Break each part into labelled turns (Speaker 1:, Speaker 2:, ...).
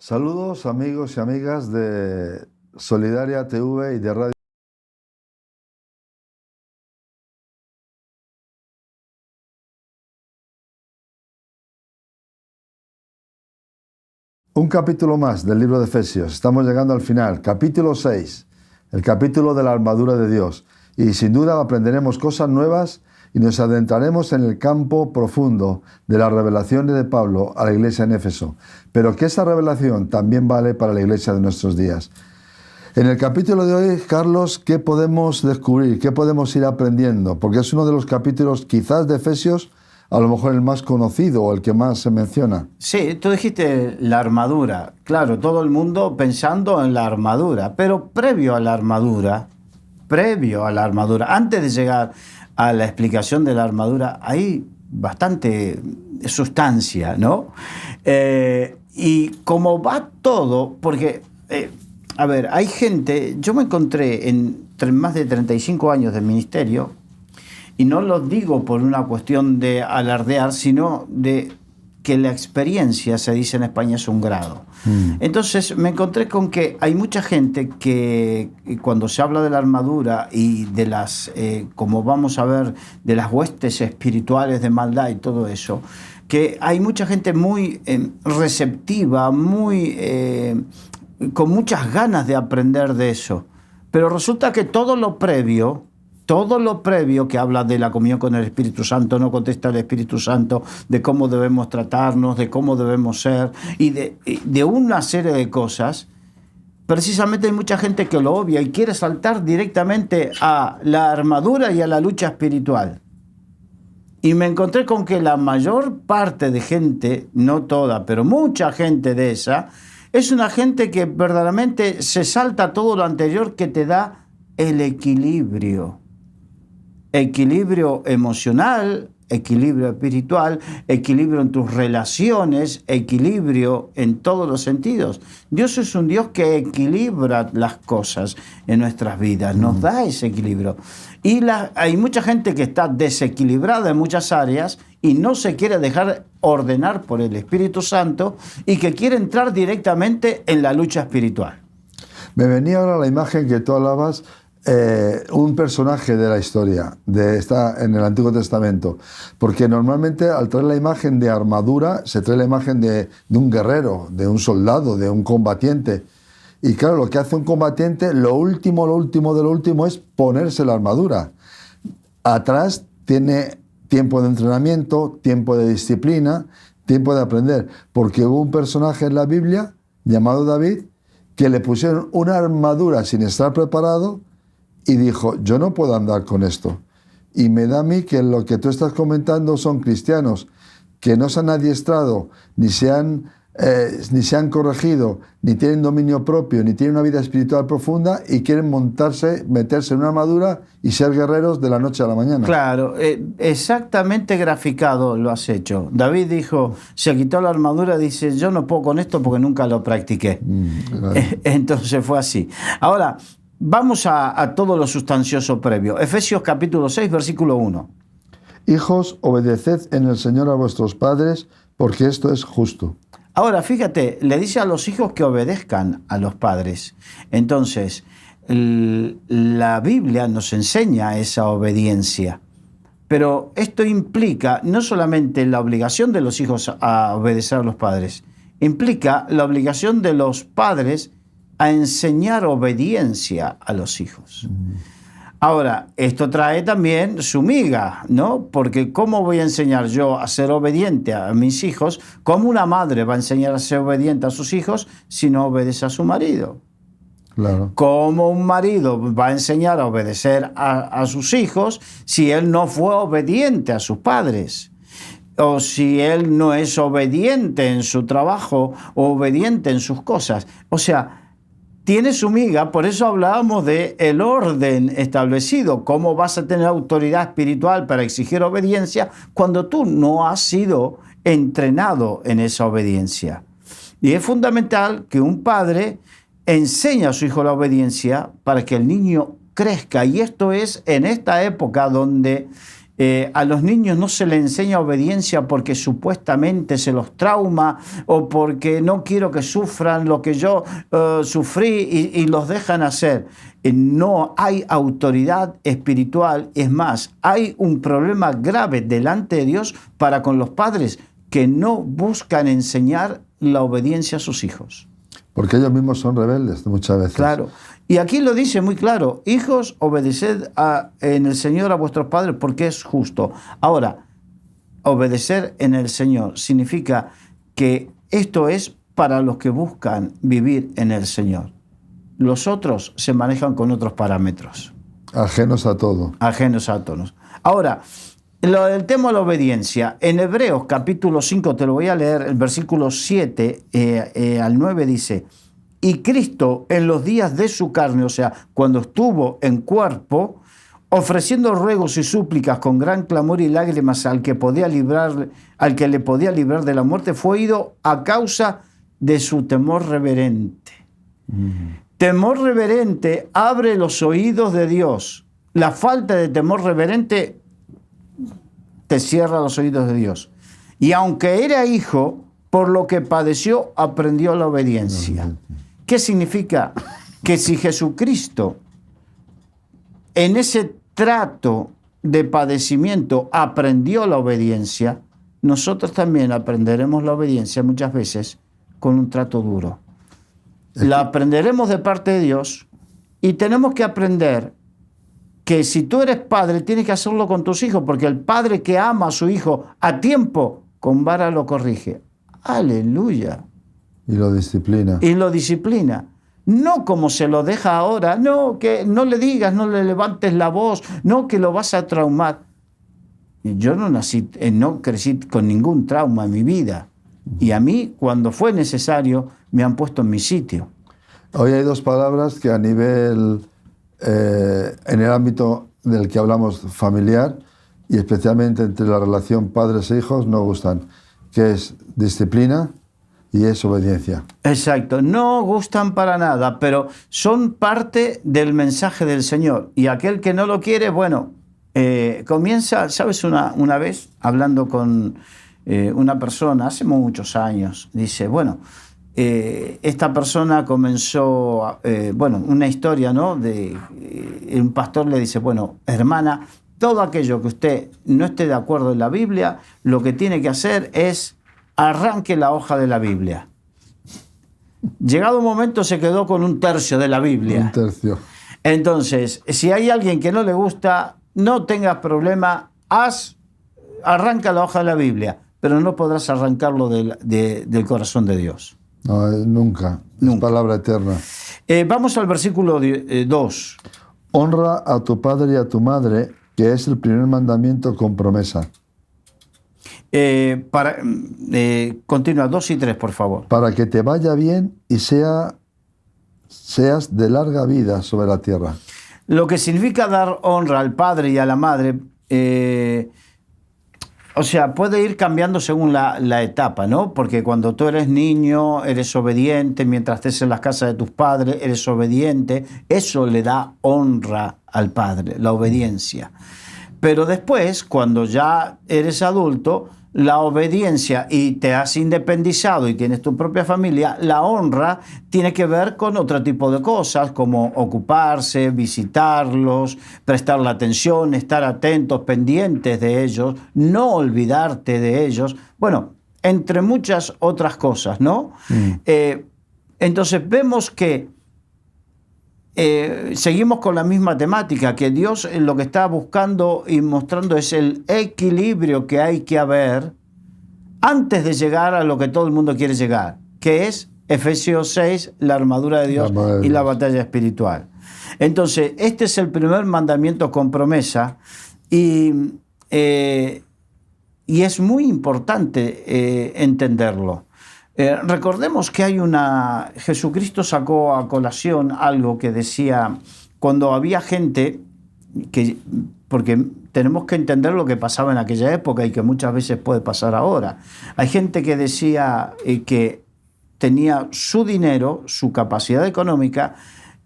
Speaker 1: Saludos amigos y amigas de Solidaria TV y de Radio. Un capítulo más del libro de Efesios. Estamos llegando al final. Capítulo 6, el capítulo de la armadura de Dios. Y sin duda aprenderemos cosas nuevas y nos adentraremos en el campo profundo de las revelaciones de Pablo a la iglesia en Éfeso. Pero que esa revelación también vale para la iglesia de nuestros días. En el capítulo de hoy, Carlos, ¿qué podemos descubrir? ¿Qué podemos ir aprendiendo? Porque es uno de los capítulos quizás de Efesios, a lo mejor el más conocido o el que más se menciona.
Speaker 2: Sí, tú dijiste la armadura. Claro, todo el mundo pensando en la armadura, pero previo a la armadura, antes de llegar a la explicación de la armadura, hay bastante sustancia, ¿no? Y como va todo, porque, a ver, hay gente, yo me encontré entre más de 35 años de ministerio, y no lo digo por una cuestión de alardear, sino de que la experiencia, se dice en España, es un grado. Entonces me encontré con que hay mucha gente que cuando se habla de la armadura y de las, como vamos a ver, de las huestes espirituales de maldad y todo eso, que hay mucha gente muy receptiva, muy con muchas ganas de aprender de eso. Pero resulta que todo lo previo que habla de la comunión con el Espíritu Santo, no contesta el Espíritu Santo, de cómo debemos tratarnos, de cómo debemos ser y de una serie de cosas, precisamente hay mucha gente que lo obvia y quiere saltar directamente a la armadura y a la lucha espiritual. Y me encontré con que la mayor parte de gente, no toda, pero mucha gente de esa, es una gente que verdaderamente se salta todo lo anterior que te da el equilibrio. Equilibrio emocional, equilibrio espiritual, equilibrio en tus relaciones, equilibrio en todos los sentidos. Dios es un Dios que equilibra las cosas en nuestras vidas, nos da ese equilibrio. Y hay mucha gente que está desequilibrada en muchas áreas y no se quiere dejar ordenar por el Espíritu Santo y que quiere entrar directamente en la lucha espiritual.
Speaker 1: Me venía ahora la imagen que tú hablabas, un personaje de la historia, en el Antiguo Testamento, porque normalmente al traer la imagen de armadura se trae la imagen de un guerrero, de un soldado, de un combatiente. Y claro, lo que hace un combatiente, lo último de lo último es ponerse la armadura. Atrás tiene tiempo de entrenamiento, tiempo de disciplina, tiempo de aprender, porque hubo un personaje en la Biblia llamado David que le pusieron una armadura sin estar preparado y dijo, yo no puedo andar con esto. Y me da a mí que lo que tú estás comentando son cristianos que no se han adiestrado, ni se han corregido, ni tienen dominio propio, ni tienen una vida espiritual profunda y quieren meterse en una armadura y ser guerreros de la noche a la mañana.
Speaker 2: Claro, exactamente graficado lo has hecho. David dijo, se quitó la armadura, dice, yo no puedo con esto porque nunca lo practiqué. Claro. Entonces fue así. Ahora, vamos a todo lo sustancioso previo. Efesios capítulo 6, versículo 1.
Speaker 1: Hijos, obedeced en el Señor a vuestros padres, porque esto es justo.
Speaker 2: Ahora, fíjate, le dice a los hijos que obedezcan a los padres. Entonces, la Biblia nos enseña esa obediencia. Pero esto implica no solamente la obligación de los hijos a obedecer a los padres, implica la obligación de los padres a enseñar obediencia a los hijos. Ahora, esto trae también su miga, ¿no? Porque ¿cómo voy a enseñar yo a ser obediente a mis hijos? ¿Cómo una madre va a enseñar a ser obediente a sus hijos si no obedece a su marido?
Speaker 1: Claro.
Speaker 2: ¿Cómo un marido va a enseñar a obedecer a sus hijos si él no fue obediente a sus padres? O si él no es obediente en su trabajo o obediente en sus cosas. O sea, tiene su miga, por eso hablábamos de el orden establecido. ¿Cómo vas a tener autoridad espiritual para exigir obediencia cuando tú no has sido entrenado en esa obediencia? Y es fundamental que un padre enseñe a su hijo la obediencia para que el niño crezca. Y esto es en esta época donde A los niños no se les enseña obediencia porque supuestamente se los trauma o porque no quiero que sufran lo que yo sufrí y los dejan hacer. No hay autoridad espiritual. Es más, hay un problema grave delante de Dios para con los padres que no buscan enseñar la obediencia a sus hijos.
Speaker 1: Porque ellos mismos son rebeldes muchas veces.
Speaker 2: Claro. Y aquí lo dice muy claro: hijos, obedeced en el Señor a vuestros padres porque es justo. Ahora, obedecer en el Señor significa que esto es para los que buscan vivir en el Señor. Los otros se manejan con otros parámetros.
Speaker 1: Ajenos a todo.
Speaker 2: Ajenos a todos. Ahora, el tema de la obediencia. En Hebreos capítulo 5, te lo voy a leer, el versículo 7 al 9 dice: y Cristo en los días de su carne, o sea, cuando estuvo en cuerpo, ofreciendo ruegos y súplicas con gran clamor y lágrimas al que le podía librar de la muerte, fue oído a causa de su temor reverente. Temor reverente abre los oídos de Dios. La falta de temor reverente te cierra los oídos de Dios. Y aunque era hijo, por lo que padeció, aprendió la obediencia. ¿Qué significa? Que si Jesucristo en ese trato de padecimiento aprendió la obediencia, nosotros también aprenderemos la obediencia muchas veces con un trato duro. La aprenderemos de parte de Dios y tenemos que aprender que si tú eres padre, tienes que hacerlo con tus hijos, porque el padre que ama a su hijo a tiempo, con vara lo corrige. ¡Aleluya!
Speaker 1: Y lo disciplina.
Speaker 2: Y lo disciplina. No como se lo deja ahora, no, que no le digas, no le levantes la voz, no, que lo vas a traumar. Yo no crecí con ningún trauma en mi vida. Y a mí, cuando fue necesario, me han puesto en mi sitio.
Speaker 1: Hoy hay dos palabras que a nivel, en el ámbito del que hablamos familiar, y especialmente entre la relación padres e hijos, no gustan, que es disciplina y es obediencia.
Speaker 2: Exacto, no gustan para nada, pero son parte del mensaje del Señor. Y aquel que no lo quiere, bueno, comienza, ¿sabes? Una vez, hablando con una persona, hace muchos años, dice, bueno, esta persona comenzó, una historia, ¿no? Un pastor le dice, bueno, hermana, todo aquello que usted no esté de acuerdo en la Biblia, lo que tiene que hacer es arranque la hoja de la Biblia. Llegado un momento se quedó con un tercio de la Biblia.
Speaker 1: Un tercio.
Speaker 2: Entonces, si hay alguien que no le gusta, no tengas problema, arranca la hoja de la Biblia, pero no podrás arrancarlo del corazón de Dios.
Speaker 1: No, nunca. Es palabra eterna.
Speaker 2: Vamos al versículo 2.
Speaker 1: Honra a tu padre y a tu madre, que es el primer mandamiento con promesa.
Speaker 2: Continúa, 2 y 3, por favor.
Speaker 1: Para que te vaya bien y seas de larga vida sobre la tierra.
Speaker 2: Lo que significa dar honra al padre y a la madre, puede ir cambiando según la etapa, ¿no? Porque cuando tú eres niño, eres obediente, mientras estés en las casas de tus padres, eres obediente. Eso le da honra al padre, la obediencia. Pero después, cuando ya eres adulto, la obediencia y te has independizado y tienes tu propia familia, la honra tiene que ver con otro tipo de cosas, como ocuparse, visitarlos, prestarle atención, estar atentos, pendientes de ellos, no olvidarte de ellos. Bueno, entre muchas otras cosas, ¿no? Entonces vemos que seguimos con la misma temática, que Dios lo que está buscando y mostrando es el equilibrio que hay que haber antes de llegar a lo que todo el mundo quiere llegar, que es Efesios 6, la armadura de Dios y la batalla espiritual. Entonces, este es el primer mandamiento con promesa y es muy importante entenderlo. Recordemos que Jesucristo sacó a colación algo que decía, cuando había gente, porque tenemos que entender lo que pasaba en aquella época y que muchas veces puede pasar ahora. Hay gente que decía que tenía su dinero, su capacidad económica,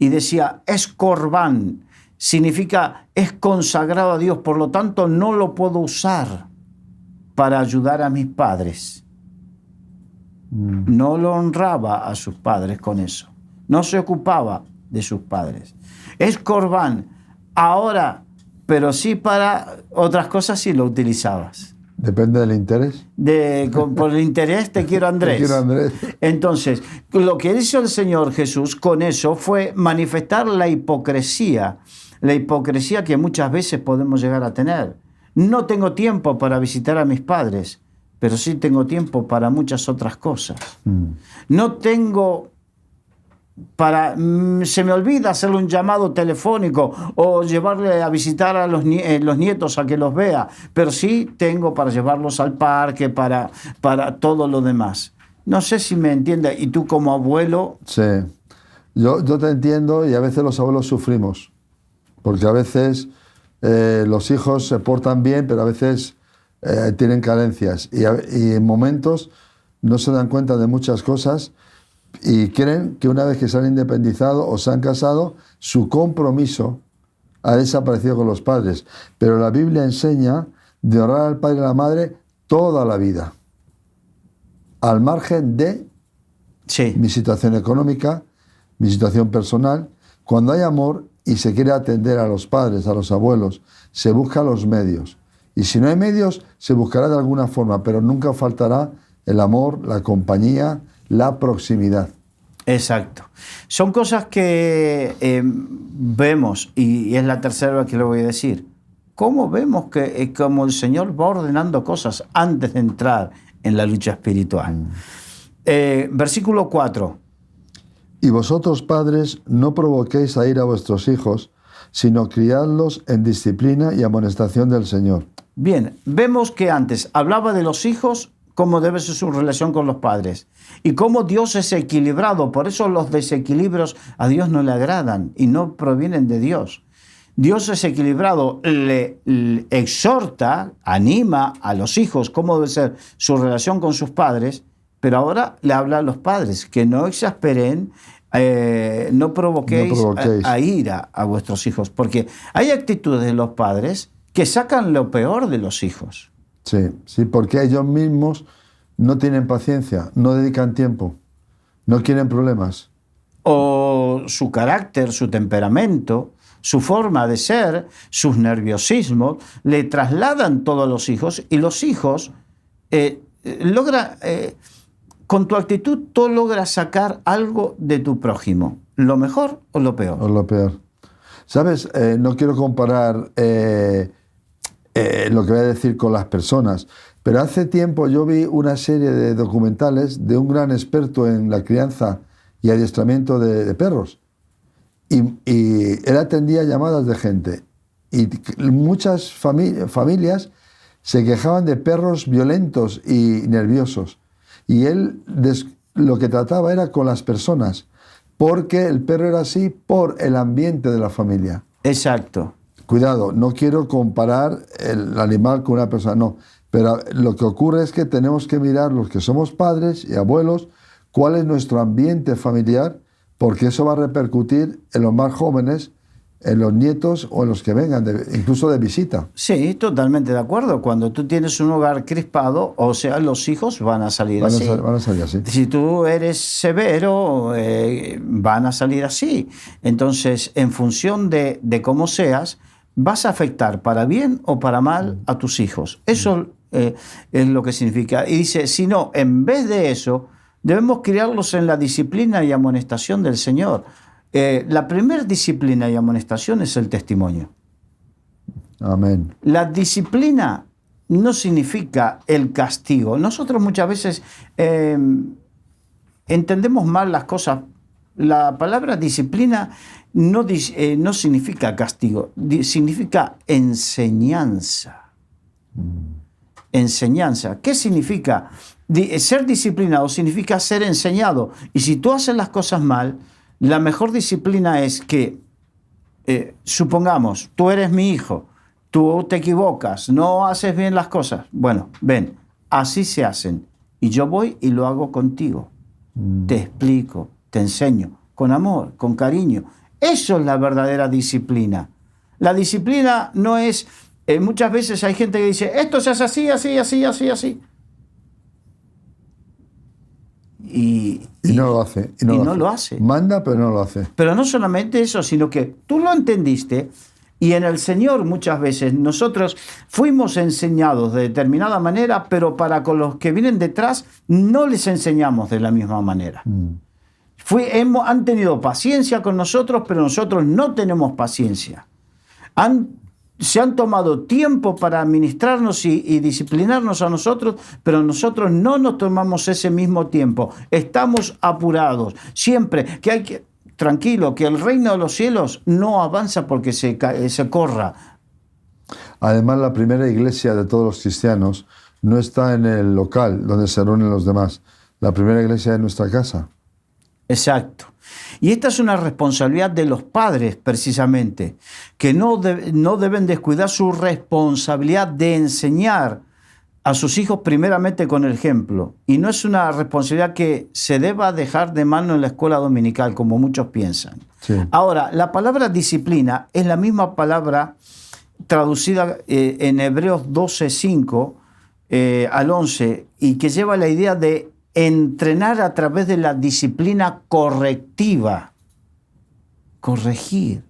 Speaker 2: y decía, es corbán. significa es consagrado a Dios, por lo tanto no lo puedo usar para ayudar a mis padres. No lo honraba a sus padres con eso. No se ocupaba de sus padres. Es corbán ahora, pero sí para otras cosas sí lo utilizabas.
Speaker 1: Depende del interés.
Speaker 2: Por el interés te quiero Andrés.
Speaker 1: Te quiero Andrés.
Speaker 2: Entonces, lo que hizo el Señor Jesús con eso fue manifestar la hipocresía que muchas veces podemos llegar a tener. No tengo tiempo para visitar a mis padres, pero sí tengo tiempo para muchas otras cosas. No tengo se me olvida hacerle un llamado telefónico o llevarle a visitar a los nietos a que los vea, pero sí tengo para llevarlos al parque, para todo lo demás. No sé si me entiende, y tú como abuelo...
Speaker 1: Sí, yo te entiendo, y a veces los abuelos sufrimos, porque a veces los hijos se portan bien, pero a veces tienen carencias, y en momentos no se dan cuenta de muchas cosas, y creen que una vez que se han independizado o se han casado, su compromiso ha desaparecido con los padres. Pero la Biblia enseña de honrar al padre y a la madre toda la vida, al margen de mi situación económica, mi situación personal. Cuando hay amor y se quiere atender a los padres, a los abuelos, se buscan los medios. Y si no hay medios, se buscará de alguna forma, pero nunca faltará el amor, la compañía, la proximidad.
Speaker 2: Exacto. Son cosas que vemos, y es la tercera vez que lo voy a decir. ¿Cómo vemos que como el Señor va ordenando cosas antes de entrar en la lucha espiritual? Versículo 4.
Speaker 1: Y vosotros, padres, no provoquéis a ira a vuestros hijos, sino criadlos en disciplina y amonestación del Señor.
Speaker 2: Bien, vemos que antes hablaba de los hijos, cómo debe ser su relación con los padres y cómo Dios es equilibrado. Por eso los desequilibrios a Dios no le agradan y no provienen de Dios. Dios es equilibrado, le exhorta, anima a los hijos cómo debe ser su relación con sus padres, pero ahora le habla a los padres que no exasperen, no provoquéis. A ira a vuestros hijos, porque hay actitudes de los padres que sacan lo peor de los hijos.
Speaker 1: Sí, porque ellos mismos no tienen paciencia, no dedican tiempo, no quieren problemas.
Speaker 2: O su carácter, su temperamento, su forma de ser, sus nerviosismos, le trasladan todo a los hijos, y los hijos con tu actitud tú logras sacar algo de tu prójimo, lo mejor o lo peor.
Speaker 1: O lo peor. ¿Sabes? No quiero comparar lo que voy a decir con las personas, pero hace tiempo yo vi una serie de documentales de un gran experto en la crianza y adiestramiento de perros, y él atendía llamadas de gente, y muchas familias se quejaban de perros violentos y nerviosos, y él lo que trataba era con las personas, porque el perro era así por el ambiente de la familia.
Speaker 2: Exacto.
Speaker 1: Cuidado, no quiero comparar el animal con una persona, no. Pero lo que ocurre es que tenemos que mirar, los que somos padres y abuelos, cuál es nuestro ambiente familiar, porque eso va a repercutir en los más jóvenes, en los nietos o en los que vengan, incluso de visita.
Speaker 2: Sí, totalmente de acuerdo. Cuando tú tienes un hogar crispado, o sea, los hijos van a salir así.
Speaker 1: Van a salir así.
Speaker 2: Si tú eres severo, van a salir así. Entonces, en función de cómo seas, vas a afectar para bien o para mal a tus hijos. Eso es lo que significa. Y dice, si no, en vez de eso, debemos criarlos en la disciplina y amonestación del Señor. La primera disciplina y amonestación es el testimonio.
Speaker 1: Amén.
Speaker 2: La disciplina no significa el castigo. Nosotros muchas veces entendemos mal las cosas. La palabra disciplina no significa castigo, significa enseñanza. Enseñanza. ¿Qué significa? Ser disciplinado significa ser enseñado. Y si tú haces las cosas mal, la mejor disciplina es que, supongamos, tú eres mi hijo, tú te equivocas, no haces bien las cosas. Bueno, ven, así se hacen. Y yo voy y lo hago contigo. Te explico, te enseño, con amor, con cariño. Eso es la verdadera disciplina. La disciplina no es... muchas veces hay gente que dice, esto se hace así, así, así, así, así. Y
Speaker 1: no lo hace. Y no
Speaker 2: lo hace.
Speaker 1: Manda, pero no lo hace.
Speaker 2: Pero no solamente eso, sino que tú lo entendiste y en el Señor muchas veces nosotros fuimos enseñados de determinada manera, pero para con los que vienen detrás no les enseñamos de la misma manera. Han tenido paciencia con nosotros, pero nosotros no tenemos paciencia. Se han tomado tiempo para administrarnos y disciplinarnos a nosotros, pero nosotros no nos tomamos ese mismo tiempo. Estamos apurados. Siempre que hay que... Tranquilo, que el reino de los cielos no avanza porque se corra.
Speaker 1: Además, la primera iglesia de todos los cristianos no está en el local donde se reúnen los demás. La primera iglesia es nuestra casa.
Speaker 2: Exacto. Y esta es una responsabilidad de los padres, precisamente, que no deben descuidar su responsabilidad de enseñar a sus hijos primeramente con el ejemplo. Y no es una responsabilidad que se deba dejar de mano en la escuela dominical, como muchos piensan.
Speaker 1: Sí.
Speaker 2: Ahora, la palabra disciplina es la misma palabra traducida en Hebreos 12:5 al 11, y que lleva la idea de entrenar a través de la disciplina correctiva. Corregir.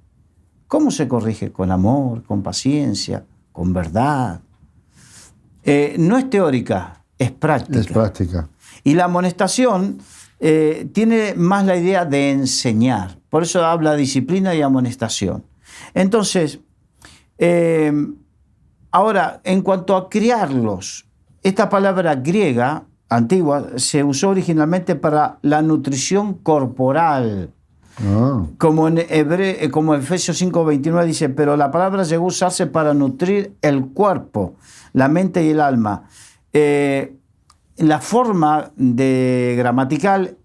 Speaker 2: ¿Cómo se corrige? Con amor, con paciencia, con verdad. No es teórica, es práctica.
Speaker 1: Es práctica.
Speaker 2: Y la amonestación tiene más la idea de enseñar. Por eso habla disciplina y amonestación. Entonces, ahora, en cuanto a criarlos, esta palabra griega antigua se usó originalmente para la nutrición corporal. Como como Efesios 5:29 dice, pero la palabra llegó a usarse para nutrir el cuerpo, la mente y el alma. La forma gramatical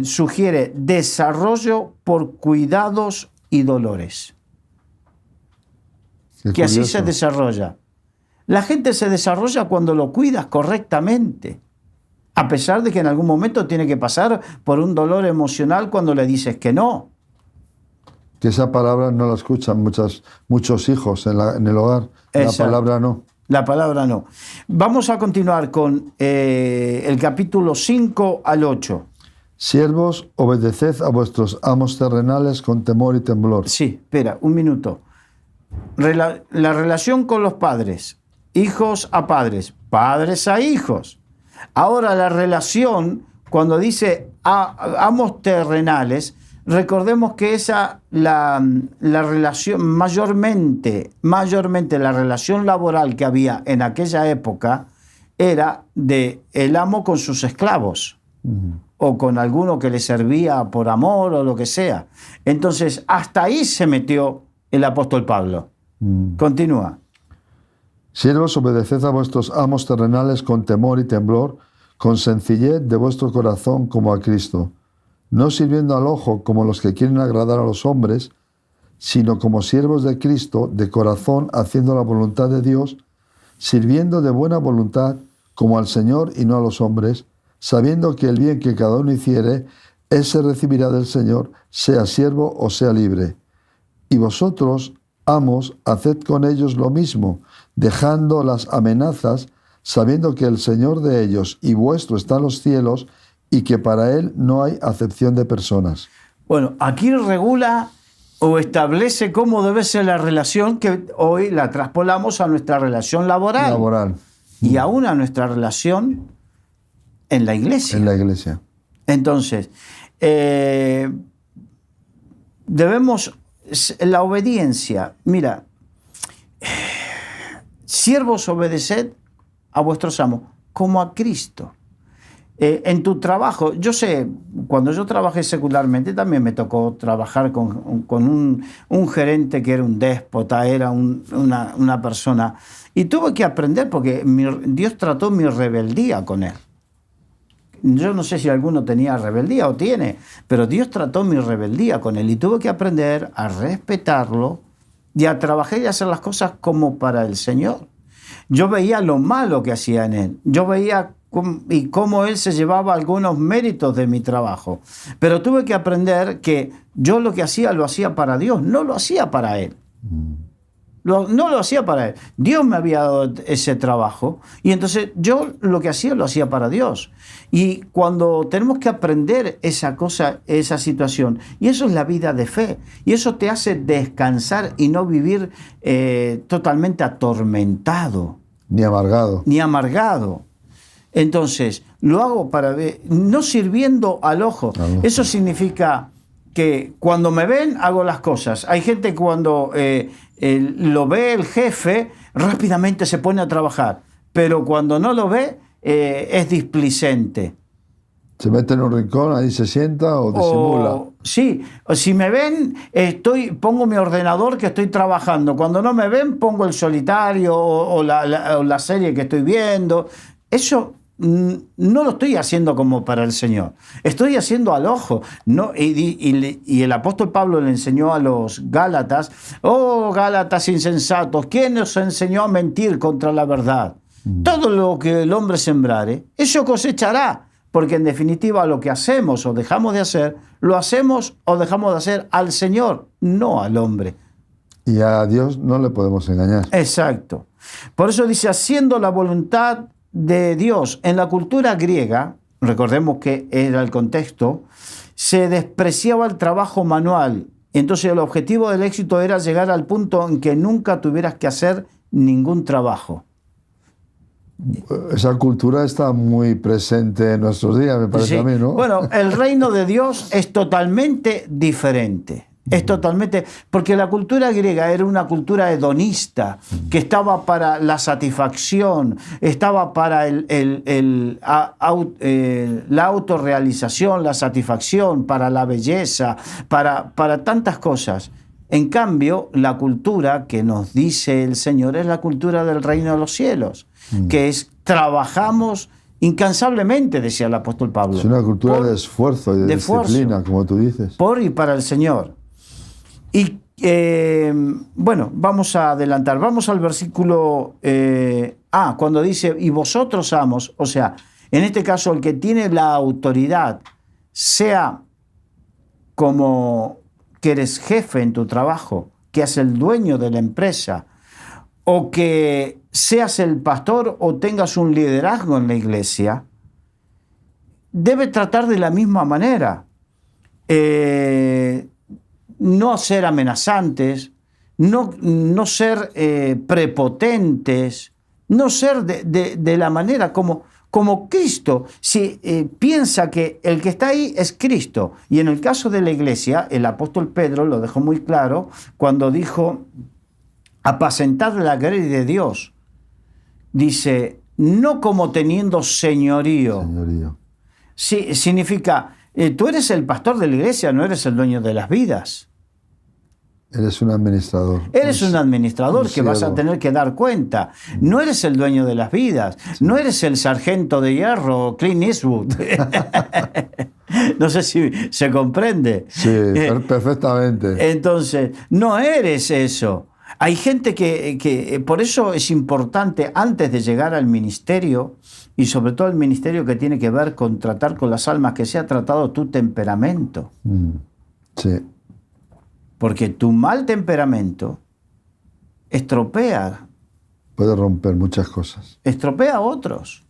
Speaker 2: sugiere desarrollo por cuidados y dolores.
Speaker 1: Qué
Speaker 2: que
Speaker 1: curioso.
Speaker 2: así se desarrolla. La gente se desarrolla cuando lo cuidas correctamente, a pesar de que en algún momento tiene que pasar por un dolor emocional cuando le dices que no.
Speaker 1: Que esa palabra no la escuchan muchos hijos en el hogar.
Speaker 2: Exacto.
Speaker 1: La palabra no.
Speaker 2: La palabra no. Vamos a continuar con el capítulo 5 al 8.
Speaker 1: Siervos, obedeced a vuestros amos terrenales con temor y temblor.
Speaker 2: Sí, espera, un minuto. La relación con los padres, hijos a padres, padres a hijos. Ahora la relación, cuando dice amos terrenales, recordemos que la relación, mayormente la relación laboral que había en aquella época era de el amo con sus esclavos. O con alguno que le servía por amor o lo que sea. Entonces, hasta ahí se metió el apóstol Pablo. Continúa.
Speaker 1: Siervos, obedeced a vuestros amos terrenales con temor y temblor, con sencillez de vuestro corazón como a Cristo, no sirviendo al ojo como los que quieren agradar a los hombres, sino como siervos de Cristo, de corazón, haciendo la voluntad de Dios, sirviendo de buena voluntad como al Señor y no a los hombres, sabiendo que el bien que cada uno hiciere, ese recibirá del Señor, sea siervo o sea libre. Y vosotros, amos, haced con ellos lo mismo, dejando las amenazas, sabiendo que el Señor de ellos y vuestro está en los cielos, y que para Él no hay acepción de personas.
Speaker 2: Bueno, aquí regula o establece cómo debe ser la relación, que hoy la traspolamos a nuestra relación laboral. Y aún a nuestra relación en la iglesia.
Speaker 1: En la iglesia.
Speaker 2: Entonces, debemos, la obediencia, mira, siervos, obedeced a vuestros amos, como a Cristo. En tu trabajo, yo sé, cuando yo trabajé secularmente también me tocó trabajar con un gerente que era un déspota, era una persona, y tuve que aprender porque Dios trató mi rebeldía con él. Yo no sé si alguno tenía rebeldía o tiene, pero Dios trató mi rebeldía con él y tuve que aprender a respetarlo y a trabajar y a hacer las cosas como para el Señor. Yo veía lo malo que hacía en él, yo veía cómo él se llevaba algunos méritos de mi trabajo, pero tuve que aprender que yo lo que hacía lo hacía para Dios, no lo hacía para él. No lo hacía para él. Dios me había dado ese trabajo y entonces yo lo que hacía lo hacía para Dios. Y cuando tenemos que aprender esa cosa, esa situación, y eso es la vida de fe, y eso te hace descansar y no vivir totalmente atormentado.
Speaker 1: Ni amargado.
Speaker 2: Ni amargado. Entonces, lo hago para ver, no sirviendo al ojo. Eso significa que cuando me ven, hago las cosas. Hay gente que cuando lo ve el jefe, rápidamente se pone a trabajar. Pero cuando no lo ve, es displicente.
Speaker 1: Se mete en un rincón, ahí se sienta o disimula.
Speaker 2: Sí, si me ven, pongo mi ordenador que estoy trabajando. Cuando no me ven, pongo el solitario o la serie que estoy viendo. Eso no lo estoy haciendo como para el Señor. Estoy haciendo al ojo. ¿No? Y el apóstol Pablo le enseñó a los Gálatas: oh, Gálatas insensatos, ¿quién os enseñó a mentir contra la verdad? Todo lo que el hombre sembrare, eso cosechará. Porque en definitiva lo que hacemos o dejamos de hacer, lo hacemos o dejamos de hacer al Señor, no al hombre.
Speaker 1: Y a Dios no le podemos engañar.
Speaker 2: Exacto. Por eso dice, haciendo la voluntad de Dios. En la cultura griega, recordemos que era el contexto, se despreciaba el trabajo manual. Entonces el objetivo del éxito era llegar al punto en que nunca tuvieras que hacer ningún trabajo.
Speaker 1: Esa cultura está muy presente en nuestros días, me parece a mí, ¿no?
Speaker 2: Bueno, el reino de Dios es totalmente diferente. Es totalmente... Porque la cultura griega era una cultura hedonista, que estaba para la satisfacción, estaba para la autorrealización, la satisfacción, para la belleza, para tantas cosas. En cambio, la cultura que nos dice el Señor es la cultura del reino de los cielos, que es trabajamos incansablemente, decía el apóstol Pablo.
Speaker 1: Es una cultura de esfuerzo y de disciplina, como tú dices.
Speaker 2: Por y para el Señor. Y bueno, vamos a adelantar. Vamos al versículo cuando dice, y vosotros amos, o sea, en este caso el que tiene la autoridad, sea como que eres jefe en tu trabajo, que eres el dueño de la empresa, o que seas el pastor o tengas un liderazgo en la iglesia, debe tratar de la misma manera. No ser amenazantes, no ser prepotentes, no ser de la manera como Cristo. Si piensa que el que está ahí es Cristo. Y en el caso de la iglesia, el apóstol Pedro lo dejó muy claro cuando dijo, apacentad la grey de Dios. Dice, no como teniendo señorío. Sí, significa, tú eres el pastor de la iglesia, no eres el dueño de las vidas.
Speaker 1: Eres un administrador.
Speaker 2: Eres un administrador que vas a tener que dar cuenta. No eres el dueño de las vidas. Sí. No eres el sargento de hierro, Clint Eastwood. No sé si se comprende.
Speaker 1: Sí, perfectamente.
Speaker 2: Entonces, no eres eso. Hay gente que por eso es importante, antes de llegar al ministerio, y sobre todo el ministerio que tiene que ver con tratar con las almas, que sea tratado tu temperamento.
Speaker 1: Sí.
Speaker 2: Porque tu mal temperamento estropea.
Speaker 1: Puede romper muchas cosas.
Speaker 2: Estropea a otros.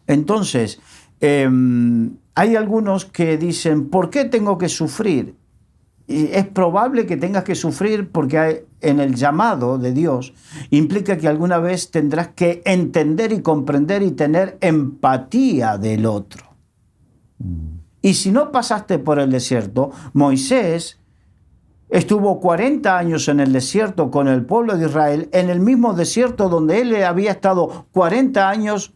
Speaker 2: Entonces, hay algunos que dicen, ¿por qué tengo que sufrir? Y es probable que tengas que sufrir porque en el llamado de Dios implica que alguna vez tendrás que entender y comprender y tener empatía del otro. Y si no pasaste por el desierto, Moisés estuvo 40 años en el desierto con el pueblo de Israel, en el mismo desierto donde él había estado 40 años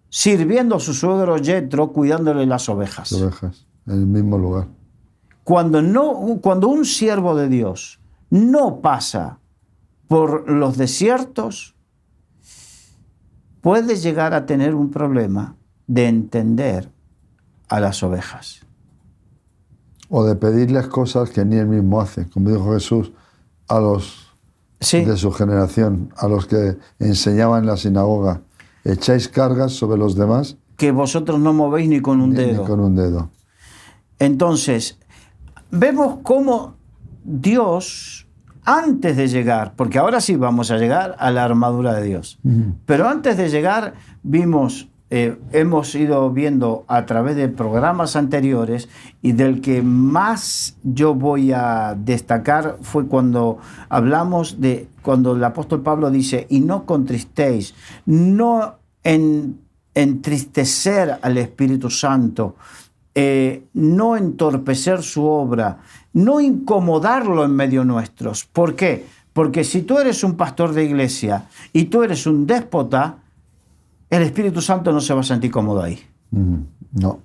Speaker 2: sirviendo a su suegro Yetro, cuidándole las ovejas.
Speaker 1: Ovejas, en el mismo lugar.
Speaker 2: Cuando un siervo de Dios no pasa por los desiertos, puede llegar a tener un problema de entender a las ovejas.
Speaker 1: O de pedirles cosas que ni él mismo hace, como dijo Jesús a los de su generación, a los que enseñaban en la sinagoga. Echáis cargas sobre los demás
Speaker 2: que vosotros no movéis ni con un dedo.
Speaker 1: Ni con un dedo.
Speaker 2: Entonces, vemos cómo Dios antes de llegar, porque ahora sí vamos a llegar a la armadura de Dios, pero antes de llegar vimos, hemos ido viendo a través de programas anteriores, y del que más yo voy a destacar fue cuando hablamos de, cuando el apóstol Pablo dice, y no contristéis, no entristecer al Espíritu Santo, no entorpecer su obra, no incomodarlo en medio nuestros. ¿Por qué? Porque si tú eres un pastor de iglesia y tú eres un déspota, el Espíritu Santo no se va a sentir cómodo ahí.
Speaker 1: No.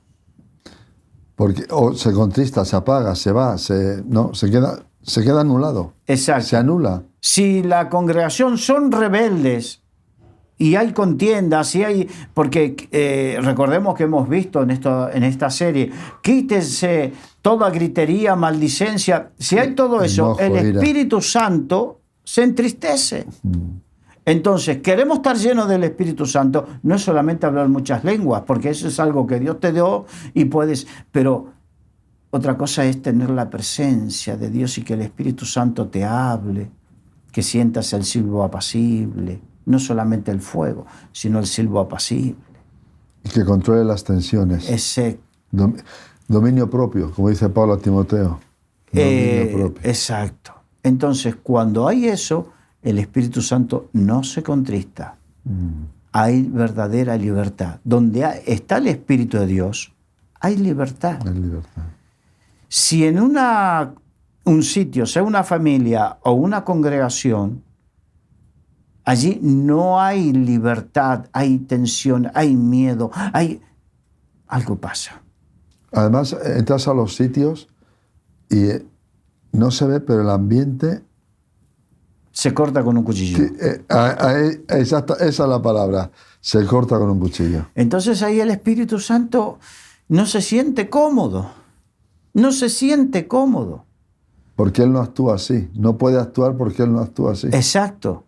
Speaker 1: Porque o se contrista, se apaga, se va, se queda anulado.
Speaker 2: Exacto.
Speaker 1: Se anula.
Speaker 2: Si la congregación son rebeldes y hay contiendas, porque recordemos que hemos visto en esta serie, quítense toda gritería, maldicencia. Si hay todo eso,
Speaker 1: Enojo,
Speaker 2: el
Speaker 1: ira.
Speaker 2: Espíritu Santo se entristece. Entonces, queremos estar llenos del Espíritu Santo, no es solamente hablar muchas lenguas, porque eso es algo que Dios te dio y puedes, pero otra cosa es tener la presencia de Dios y que el Espíritu Santo te hable, que sientas el silbo apacible, no solamente el fuego, sino el silbo apacible.
Speaker 1: Y que controle las tensiones.
Speaker 2: Ese,
Speaker 1: Dominio propio, como dice Pablo a Timoteo. Dominio propio.
Speaker 2: exacto. Entonces, cuando hay eso, el Espíritu Santo no se contrista. Hay verdadera libertad. Donde está el Espíritu de Dios, hay libertad.
Speaker 1: Hay libertad.
Speaker 2: Si en un sitio, sea una familia o una congregación, allí no hay libertad, hay tensión, hay miedo, algo pasa.
Speaker 1: Además, entras a los sitios y no se ve, pero el ambiente...
Speaker 2: Se corta con un cuchillo.
Speaker 1: Exacto, esa es la palabra. Se corta con un cuchillo.
Speaker 2: Entonces ahí el Espíritu Santo no se siente cómodo. No se siente cómodo.
Speaker 1: Porque Él no actúa así. No puede actuar porque Él no actúa así.
Speaker 2: Exacto.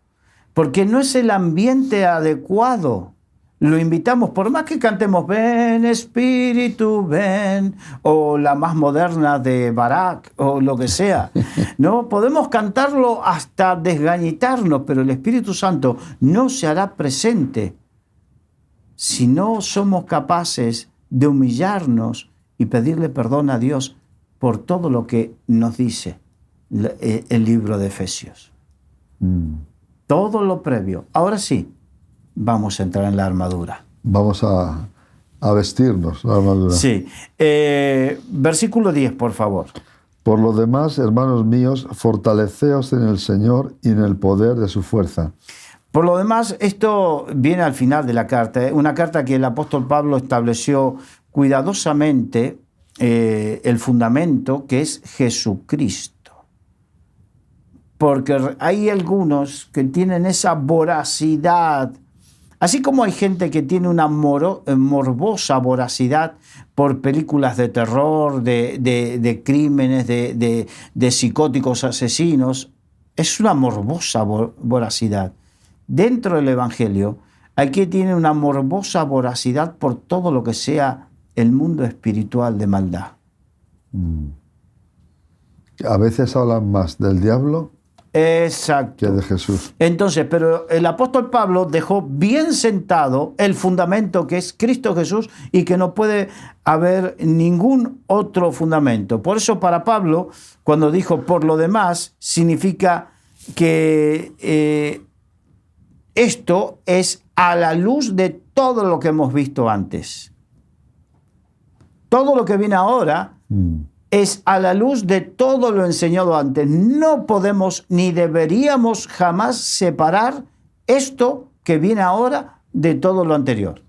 Speaker 2: Porque no es el ambiente adecuado. Lo invitamos, por más que cantemos ven Espíritu, ven, o la más moderna de Barak, o lo que sea. No podemos cantarlo hasta desgañitarnos, pero el Espíritu Santo no se hará presente si no somos capaces de humillarnos y pedirle perdón a Dios por todo lo que nos dice el libro de Efesios. Todo lo previo. Ahora sí, vamos a entrar en la armadura.
Speaker 1: Vamos a vestirnos la armadura.
Speaker 2: Sí. Versículo 10, por favor.
Speaker 1: Por lo demás, hermanos míos, fortaleceos en el Señor y en el poder de su fuerza.
Speaker 2: Por lo demás, esto viene al final de la carta, una carta que el apóstol Pablo estableció cuidadosamente el fundamento, que es Jesucristo. Porque hay algunos que tienen esa voracidad, así como hay gente que tiene una morbosa voracidad por películas de terror, de crímenes, de psicóticos asesinos, es una morbosa voracidad. Dentro del Evangelio hay quien tiene una morbosa voracidad por todo lo que sea el mundo espiritual de maldad.
Speaker 1: A veces hablan más del diablo
Speaker 2: Exacto.
Speaker 1: que de Jesús.
Speaker 2: Entonces, pero el apóstol Pablo dejó bien sentado el fundamento que es Cristo Jesús y que no puede haber ningún otro fundamento. Por eso para Pablo, cuando dijo por lo demás, significa que esto es a la luz de todo lo que hemos visto antes. Todo lo que viene ahora es a la luz de todo lo enseñado antes. No podemos ni deberíamos jamás separar esto que viene ahora de todo lo anterior.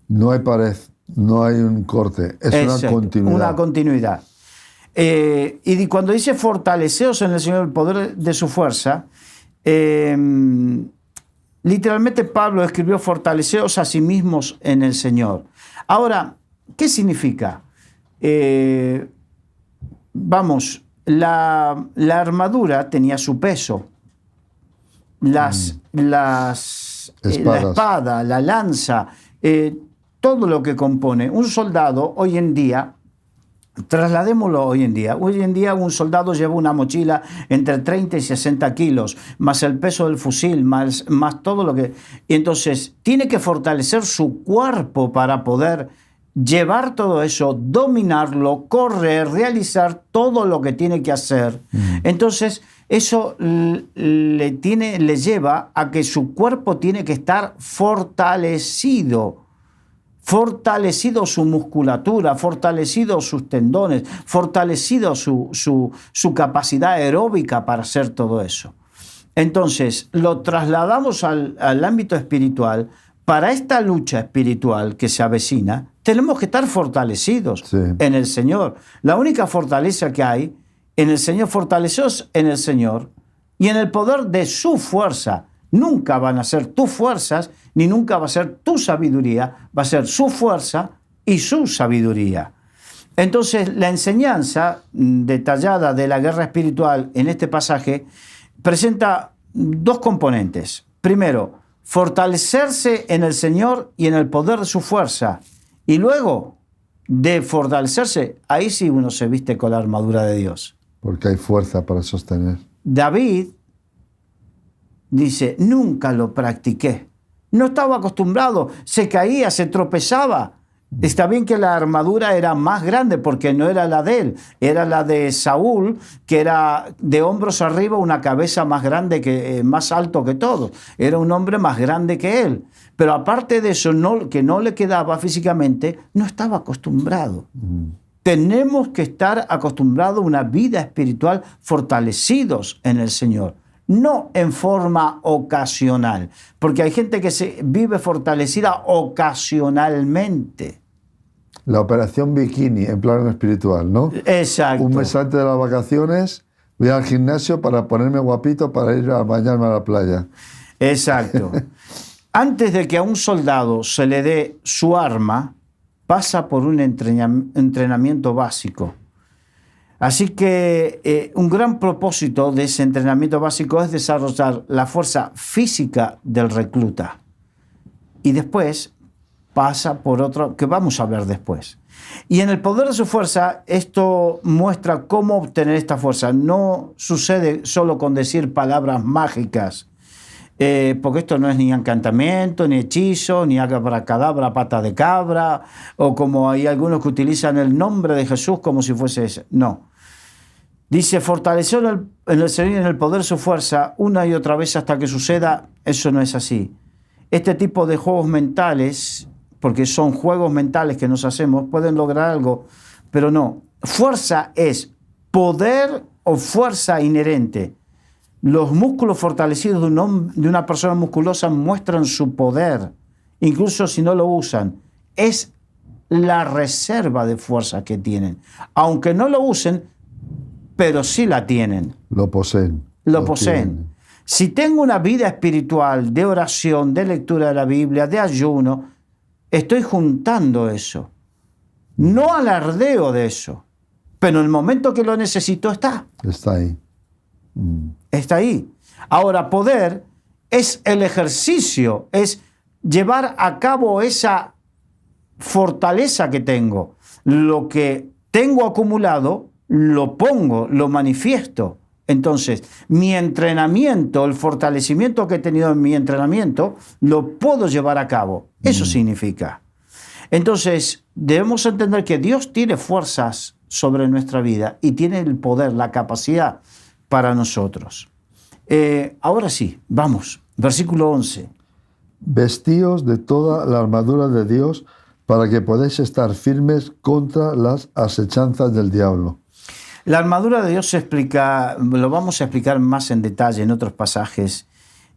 Speaker 1: No hay pared, no hay un corte, es
Speaker 2: Exacto,
Speaker 1: una continuidad.
Speaker 2: Una continuidad. Y cuando dice fortaleceos en el Señor el poder de su fuerza, literalmente Pablo escribió fortaleceos a sí mismos en el Señor. Ahora, ¿qué significa? La armadura tenía su peso. La espada, la lanza, todo lo que compone. Un soldado hoy en día trasladémoslo hoy en día. Hoy en día un soldado lleva una mochila entre 30 y 60 kilos, más el peso del fusil, más todo lo que... Y entonces tiene que fortalecer su cuerpo para poder llevar todo eso, dominarlo, correr, realizar todo lo que tiene que hacer. Entonces eso le lleva a que su cuerpo tiene que estar fortalecido su musculatura, fortalecido sus tendones, fortalecido su capacidad aeróbica para hacer todo eso. Entonces, lo trasladamos al ámbito espiritual. Para esta lucha espiritual que se avecina, tenemos que estar fortalecidos en el Señor. La única fortaleza que hay en el Señor, fortaleceos en el Señor y en el poder de su fuerza. Nunca van a ser tus fuerzas, ni nunca va a ser tu sabiduría, va a ser su fuerza y su sabiduría. Entonces, la enseñanza detallada de la guerra espiritual en este pasaje presenta dos componentes. Primero, fortalecerse en el Señor y en el poder de su fuerza. Y luego, de fortalecerse, ahí sí uno se viste con la armadura de Dios.
Speaker 1: Porque hay fuerza para sostener.
Speaker 2: David dice, nunca lo practiqué. No estaba acostumbrado, se caía, se tropezaba. Está bien que la armadura era más grande porque no era la de él, era la de Saúl, que era de hombros arriba, una cabeza más grande, más alto que todos. Era un hombre más grande que él. Pero aparte de eso, que no le quedaba físicamente, no estaba acostumbrado. Tenemos que estar acostumbrados a una vida espiritual fortalecidos en el Señor. No en forma ocasional, porque hay gente que se vive fortalecida ocasionalmente.
Speaker 1: La operación bikini en plano espiritual, ¿no?
Speaker 2: Exacto.
Speaker 1: Un mes antes de las vacaciones voy al gimnasio para ponerme guapito para ir a bañarme a la playa.
Speaker 2: Exacto. Antes de que a un soldado se le dé su arma, pasa por un entrenamiento básico. Así que un gran propósito de ese entrenamiento básico es desarrollar la fuerza física del recluta. Y después pasa por otro, que vamos a ver después. Y en el poder de su fuerza, esto muestra cómo obtener esta fuerza. No sucede solo con decir palabras mágicas, porque esto no es ni encantamiento, ni hechizo, ni abracadabra, pata de cabra, o como hay algunos que utilizan el nombre de Jesús como si fuese ese. No. Dice, fortalecer en el Señor y en el poder su fuerza una y otra vez hasta que suceda. Eso no es así. Este tipo de juegos mentales, porque son juegos mentales que nos hacemos, pueden lograr algo, pero no. Fuerza es poder o fuerza inherente. Los músculos fortalecidos de una persona musculosa muestran su poder, incluso si no lo usan. Es la reserva de fuerza que tienen. Aunque no lo usen, pero sí la tienen.
Speaker 1: Lo poseen.
Speaker 2: Lo poseen. Tienen. Si tengo una vida espiritual de oración, de lectura de la Biblia, de ayuno, estoy juntando eso. No alardeo de eso, pero en el momento que lo necesito está.
Speaker 1: Está ahí.
Speaker 2: Está ahí. Ahora, poder es el ejercicio, es llevar a cabo esa fortaleza que tengo. Lo que tengo acumulado, lo pongo, lo manifiesto. Entonces, mi entrenamiento, el fortalecimiento que he tenido en mi entrenamiento, lo puedo llevar a cabo. Eso significa. Entonces, debemos entender que Dios tiene fuerzas sobre nuestra vida y tiene el poder, la capacidad para nosotros. Ahora sí, vamos. Versículo 11.
Speaker 1: Vestíos de toda la armadura de Dios para que podáis estar firmes contra las asechanzas del diablo.
Speaker 2: La armadura de Dios se explica, lo vamos a explicar más en detalle en otros pasajes,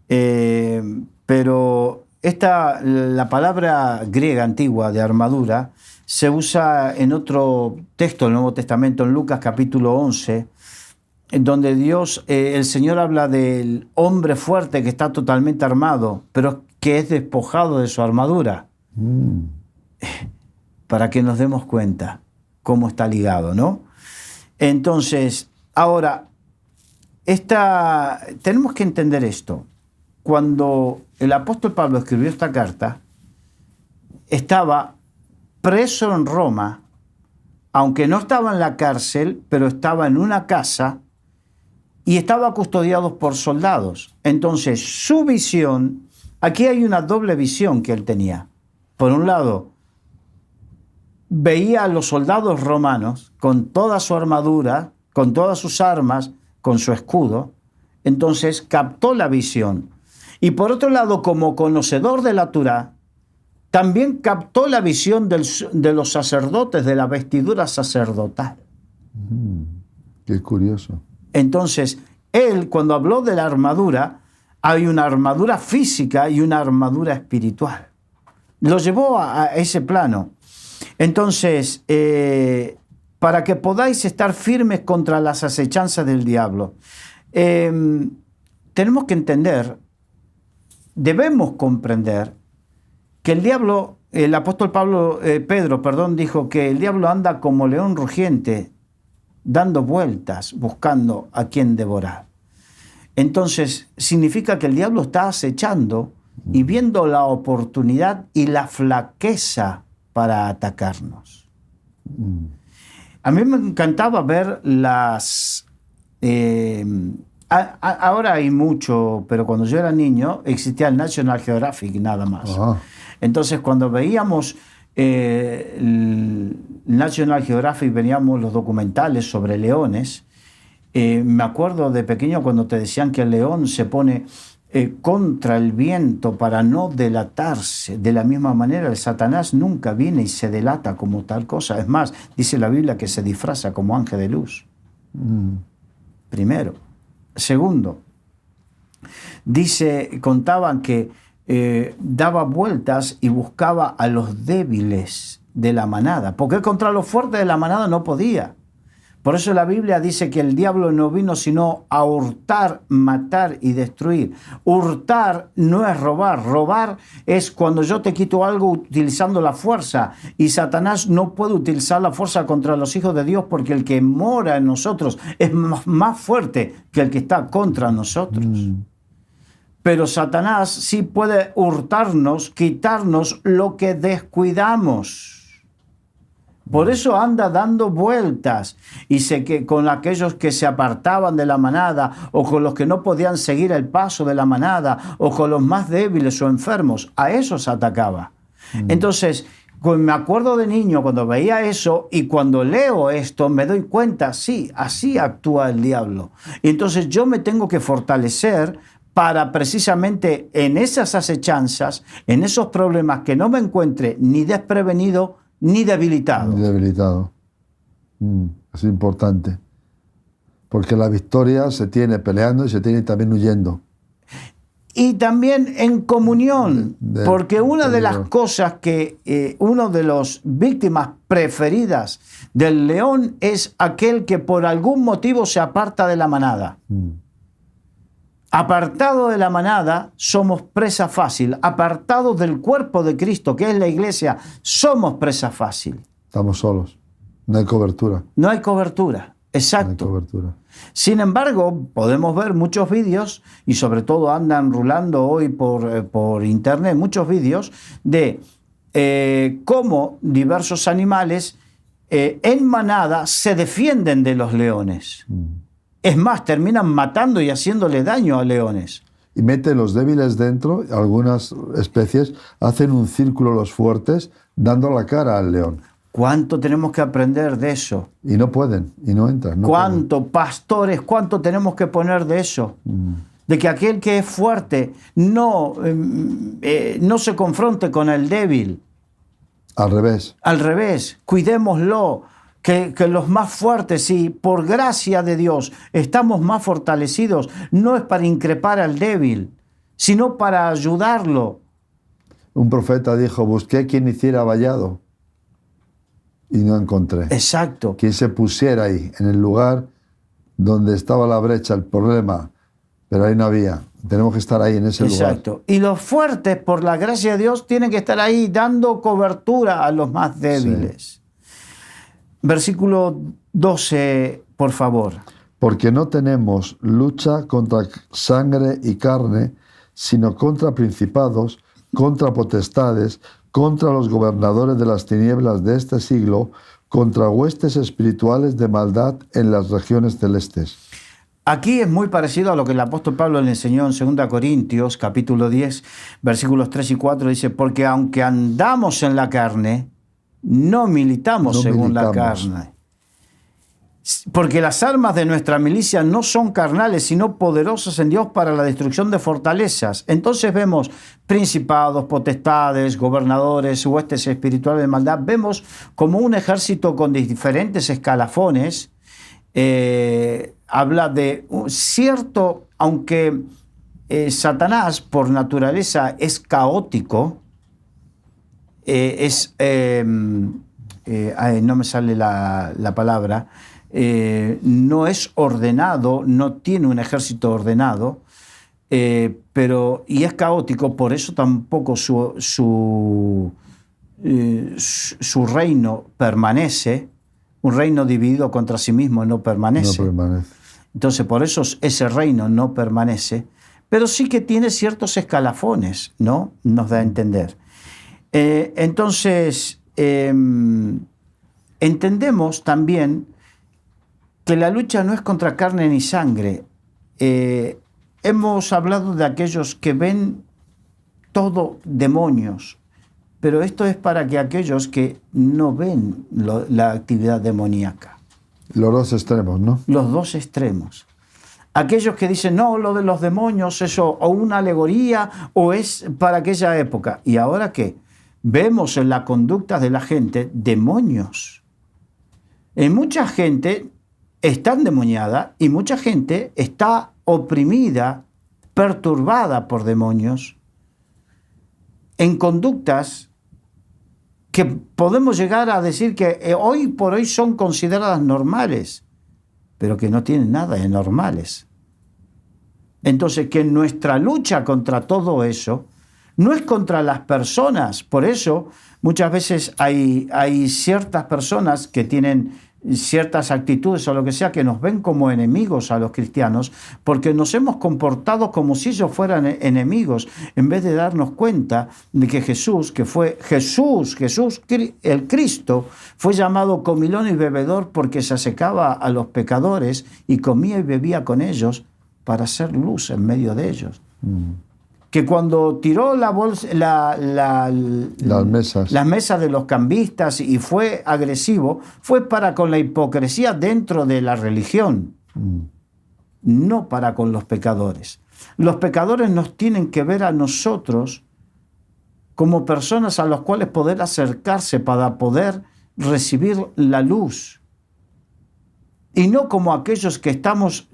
Speaker 2: pero la palabra griega antigua de armadura se usa en otro texto del Nuevo Testamento, en Lucas capítulo 11, en donde el Señor habla del hombre fuerte que está totalmente armado, pero que es despojado de su armadura. Para que nos demos cuenta cómo está ligado, ¿no? Entonces, ahora, tenemos que entender esto. Cuando el apóstol Pablo escribió esta carta, estaba preso en Roma aunque no estaba en la cárcel, pero estaba en una casa y estaba custodiado por soldados. Entonces, su visión, aquí hay una doble visión que él tenía. Por un lado, veía a los soldados romanos con toda su armadura, con todas sus armas, con su escudo. Entonces captó la visión. Y por otro lado, como conocedor de la Torá, también captó la visión de los sacerdotes, de la vestidura sacerdotal.
Speaker 1: Qué curioso.
Speaker 2: Entonces, él, cuando habló de la armadura, hay una armadura física y una armadura espiritual. Lo llevó a ese plano. Entonces, para que podáis estar firmes contra las acechanzas del diablo, tenemos que entender, debemos comprender que el diablo, el apóstol Pedro, dijo que el diablo anda como león rugiente, dando vueltas, buscando a quien devorar. Entonces, significa que el diablo está acechando y viendo la oportunidad y la flaqueza para atacarnos. A mí me encantaba ver las... ahora hay mucho, pero cuando yo era niño existía el National Geographic nada más. Entonces, cuando veíamos el National Geographic, veíamos los documentales sobre leones. Me acuerdo de pequeño cuando te decían que el león se pone contra el viento para no delatarse. De la misma manera, el Satanás nunca viene y se delata como tal cosa. Es más, dice la Biblia que se disfraza como ángel de luz. Primero. Segundo, contaban que daba vueltas y buscaba a los débiles de la manada, porque contra los fuertes de la manada no podía. Por eso la Biblia dice que el diablo no vino sino a hurtar, matar y destruir. Hurtar no es robar. Robar es cuando yo te quito algo utilizando la fuerza. Y Satanás no puede utilizar la fuerza contra los hijos de Dios porque el que mora en nosotros es más fuerte que el que está contra nosotros. Pero Satanás sí puede hurtarnos, quitarnos lo que descuidamos. Por eso anda dando vueltas y sé que con aquellos que se apartaban de la manada o con los que no podían seguir el paso de la manada o con los más débiles o enfermos, a esos atacaba. Entonces, me acuerdo de niño cuando veía eso y cuando leo esto me doy cuenta, sí, así actúa el diablo. Y entonces yo me tengo que fortalecer para precisamente en esas acechanzas, en esos problemas que no me encuentre ni desprevenido ni debilitado.
Speaker 1: Ni debilitado. Es importante. Porque la victoria se tiene peleando y se tiene también huyendo.
Speaker 2: Y también en comunión. Porque una de las cosas que uno de las víctimas preferidas del león es aquel que por algún motivo se aparta de la manada. Apartado de la manada, somos presa fácil. Apartados del cuerpo de Cristo, que es la iglesia, somos presa fácil.
Speaker 1: Estamos solos. No hay cobertura.
Speaker 2: No hay cobertura, exacto.
Speaker 1: No hay cobertura.
Speaker 2: Sin embargo, podemos ver muchos vídeos, y sobre todo andan rulando hoy por internet muchos vídeos de cómo diversos animales en manada se defienden de los leones. Es más, terminan matando y haciéndole daño a leones.
Speaker 1: Y meten los débiles dentro, algunas especies hacen un círculo los fuertes dando la cara al león.
Speaker 2: ¿Cuánto tenemos que aprender de eso?
Speaker 1: Y no pueden, y no entran.
Speaker 2: ¿Cuánto, pastores, cuánto tenemos que poner de eso? De que aquel que es fuerte no se confronte con el débil.
Speaker 1: Al revés.
Speaker 2: Al revés, cuidémoslo. Que los más fuertes, si por gracia de Dios estamos más fortalecidos, no es para increpar al débil, sino para ayudarlo.
Speaker 1: Un profeta dijo, busqué quien hiciera vallado y no encontré.
Speaker 2: Exacto.
Speaker 1: Quien se pusiera ahí, en el lugar donde estaba la brecha, el problema, pero ahí no había. Tenemos que estar ahí en ese lugar.
Speaker 2: Exacto. Y los fuertes, por la gracia de Dios, tienen que estar ahí dando cobertura a los más débiles. Sí. Versículo 12, por favor.
Speaker 1: Porque no tenemos lucha contra sangre y carne, sino contra principados, contra potestades, contra los gobernadores de las tinieblas de este siglo, contra huestes espirituales de maldad en las regiones celestes.
Speaker 2: Aquí es muy parecido a lo que el apóstol Pablo le enseñó en 2 Corintios, capítulo 10, versículos 3 y 4, dice, porque aunque andamos en la carne, no militamos según la carne. Porque las armas de nuestra milicia no son carnales, sino poderosas en Dios para la destrucción de fortalezas. Entonces vemos principados, potestades, gobernadores, huestes espirituales de maldad. Vemos como un ejército con diferentes escalafones. Habla de cierto, aunque Satanás por naturaleza es caótico, no me sale la palabra, no es ordenado, no tiene un ejército ordenado, y es caótico, por eso tampoco su reino permanece. Un reino dividido contra sí mismo no permanece.
Speaker 1: No permanece.
Speaker 2: Entonces, por eso ese reino no permanece, pero sí que tiene ciertos escalafones, ¿no? Nos da a entender. Entonces, entendemos también que la lucha no es contra carne ni sangre. Hemos hablado de aquellos que ven todo demonios, pero esto es para que aquellos que no ven la actividad demoníaca.
Speaker 1: Los dos extremos, ¿no?
Speaker 2: Los dos extremos. Aquellos que dicen, no, lo de los demonios, eso o una alegoría o es para aquella época. ¿Y ahora qué? Vemos en la conducta de la gente demonios. En mucha gente está endemoniada y mucha gente está oprimida, perturbada por demonios, en conductas que podemos llegar a decir que hoy por hoy son consideradas normales, pero que no tienen nada de normales. Entonces, que nuestra lucha contra todo eso no es contra las personas. Por eso, muchas veces hay ciertas personas que tienen ciertas actitudes o lo que sea, que nos ven como enemigos a los cristianos, porque nos hemos comportado como si ellos fueran enemigos, en vez de darnos cuenta de que Jesús, el Cristo, fue llamado comilón y bebedor porque se acercaba a los pecadores y comía y bebía con ellos para hacer luz en medio de ellos. Que cuando tiró las mesas de los cambistas y fue agresivo, fue para con la hipocresía dentro de la religión, no para con los pecadores. Los pecadores nos tienen que ver a nosotros como personas a las cuales poder acercarse para poder recibir la luz. Y no como aquellos que estamos,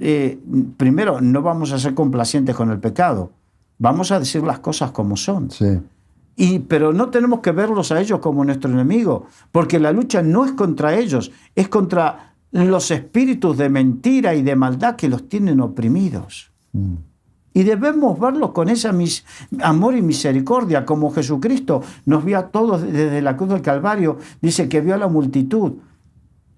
Speaker 2: primero, no vamos a ser complacientes con el pecado. Vamos a decir las cosas como son.
Speaker 1: Sí.
Speaker 2: Pero no tenemos que verlos a ellos como nuestro enemigo, porque la lucha no es contra ellos, es contra los espíritus de mentira y de maldad que los tienen oprimidos. Y debemos verlos con ese amor y misericordia, como Jesucristo nos vio a todos desde la cruz del Calvario. Dice que vio a la multitud.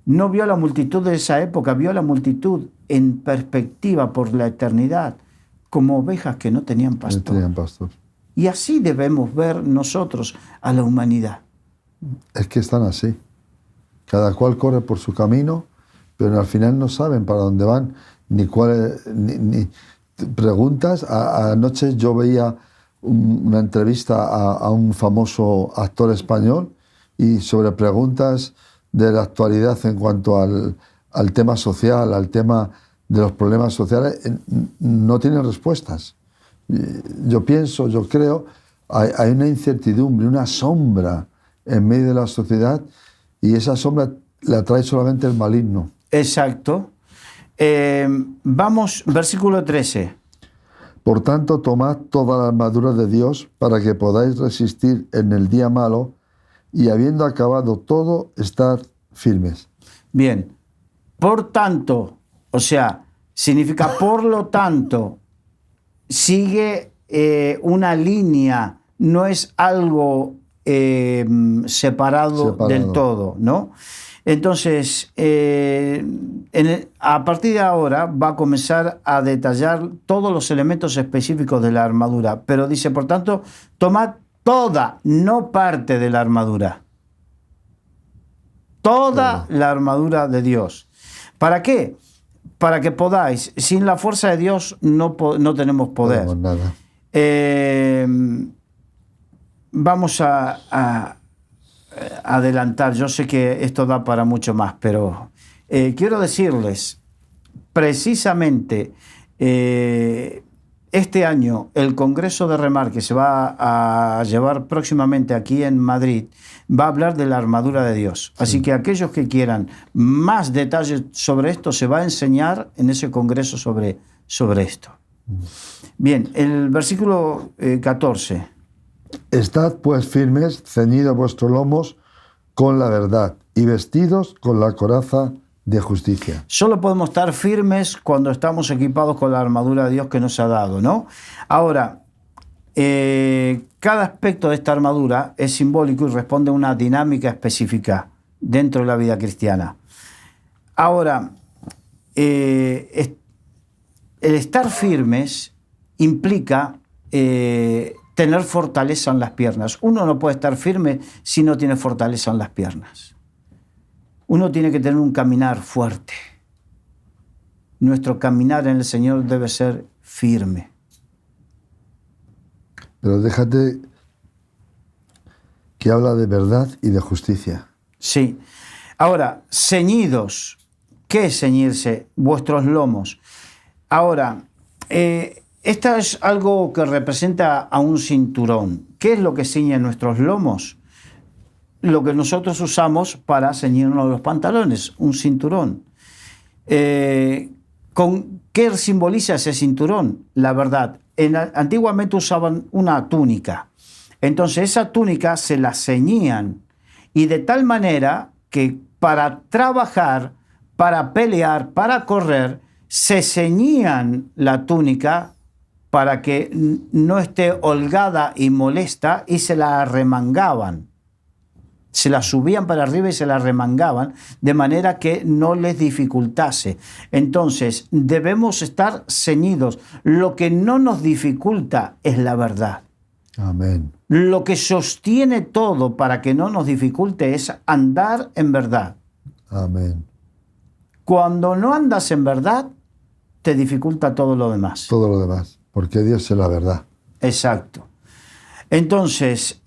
Speaker 2: No vio a la multitud de esa época, vio a la multitud en perspectiva por la eternidad, como ovejas que no tenían pastor.
Speaker 1: No tenían pastor.
Speaker 2: Y así debemos ver nosotros a la humanidad.
Speaker 1: Es que están así. Cada cual corre por su camino, pero al final no saben para dónde van, ni preguntas. Anoche yo veía una entrevista a un famoso actor español y sobre preguntas de la actualidad en cuanto al tema social, al tema de los problemas sociales, no tienen respuestas. Yo pienso, yo creo, hay una incertidumbre, una sombra en medio de la sociedad y esa sombra la trae solamente el maligno.
Speaker 2: Exacto. Vamos, versículo 13.
Speaker 1: Por tanto, tomad toda la armadura de Dios para que podáis resistir en el día malo y habiendo acabado todo, estad firmes. Bien.
Speaker 2: Por tanto, o sea, significa por lo tanto, sigue una línea, no es algo separado del todo, ¿no? Entonces, a partir de ahora va a comenzar a detallar todos los elementos específicos de la armadura, pero dice, por tanto, tomad toda, no parte de la armadura. toda la armadura de Dios. ¿Para qué? Para que podáis. Sin la fuerza de Dios no tenemos poder.
Speaker 1: No tenemos nada.
Speaker 2: Vamos a adelantar. Yo sé que esto da para mucho más, pero quiero decirles, precisamente este año el Congreso de Remar, que se va a llevar próximamente aquí en Madrid, va a hablar de la armadura de Dios. Así que aquellos que quieran más detalles sobre esto, se va a enseñar en ese Congreso sobre esto. Bien, el versículo 14.
Speaker 1: Estad pues firmes, ceñidos vuestros lomos con la verdad y vestidos con la coraza de justicia.
Speaker 2: Solo podemos estar firmes cuando estamos equipados con la armadura de Dios que nos ha dado, ¿no? Ahora, cada aspecto de esta armadura es simbólico y responde a una dinámica específica dentro de la vida cristiana. Ahora, el estar firmes implica tener fortaleza en las piernas. Uno no puede estar firme si no tiene fortaleza en las piernas. Uno tiene que tener un caminar fuerte. Nuestro caminar en el Señor debe ser firme.
Speaker 1: Pero déjate que habla de verdad y de justicia.
Speaker 2: Sí. Ahora, ceñidos. ¿Qué es ceñirse? Vuestros lomos. Ahora, esta es algo que representa a un cinturón. ¿Qué es lo que ciñe nuestros lomos? Lo que nosotros usamos para ceñirnos los pantalones, un cinturón. ¿Con qué simboliza ese cinturón? La verdad. Antiguamente usaban una túnica. Entonces esa túnica se la ceñían y de tal manera que para trabajar, para pelear, para correr, se ceñían la túnica para que no esté holgada y molesta y se la arremangaban. Se la subían para arriba y se la remangaban de manera que no les dificultase. Entonces, debemos estar ceñidos. Lo que no nos dificulta es la verdad.
Speaker 1: Amén.
Speaker 2: Lo que sostiene todo para que no nos dificulte es andar en verdad.
Speaker 1: Amén.
Speaker 2: Cuando no andas en verdad, te dificulta todo lo demás.
Speaker 1: Todo lo demás, porque Dios es la verdad.
Speaker 2: Exacto. Entonces,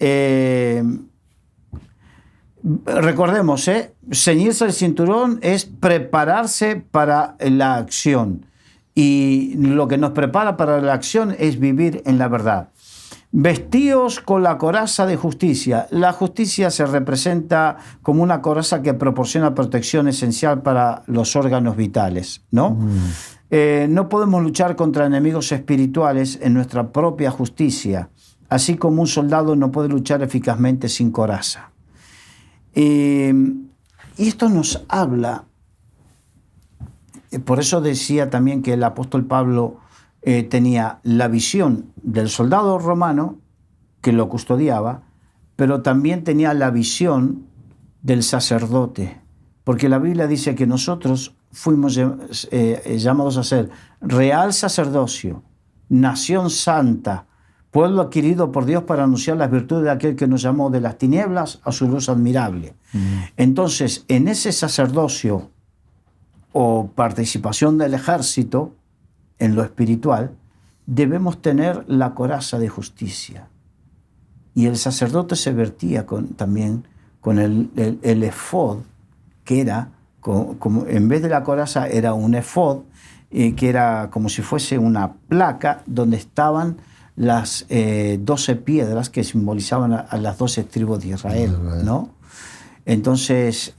Speaker 2: recordemos, ceñirse el cinturón es prepararse para la acción. Y lo que nos prepara para la acción es vivir en la verdad. Vestíos con la coraza de justicia. La justicia se representa como una coraza que proporciona protección esencial para los órganos vitales, ¿no? No podemos luchar contra enemigos espirituales en nuestra propia justicia, así como un soldado no puede luchar eficazmente sin coraza. Y esto nos habla, por eso decía también que el apóstol Pablo tenía la visión del soldado romano que lo custodiaba, pero también tenía la visión del sacerdote, porque la Biblia dice que nosotros fuimos llamados a ser real sacerdocio, nación santa, pueblo adquirido por Dios para anunciar las virtudes de aquel que nos llamó de las tinieblas a su luz admirable. Entonces, en ese sacerdocio o participación del ejército, en lo espiritual, debemos tener la coraza de justicia. Y el sacerdote se vestía también con el efod, que era, como en vez de la coraza, era un efod, que era como si fuese una placa donde estaban las 12 piedras que simbolizaban a las 12 tribus de Israel, ¿no? Entonces,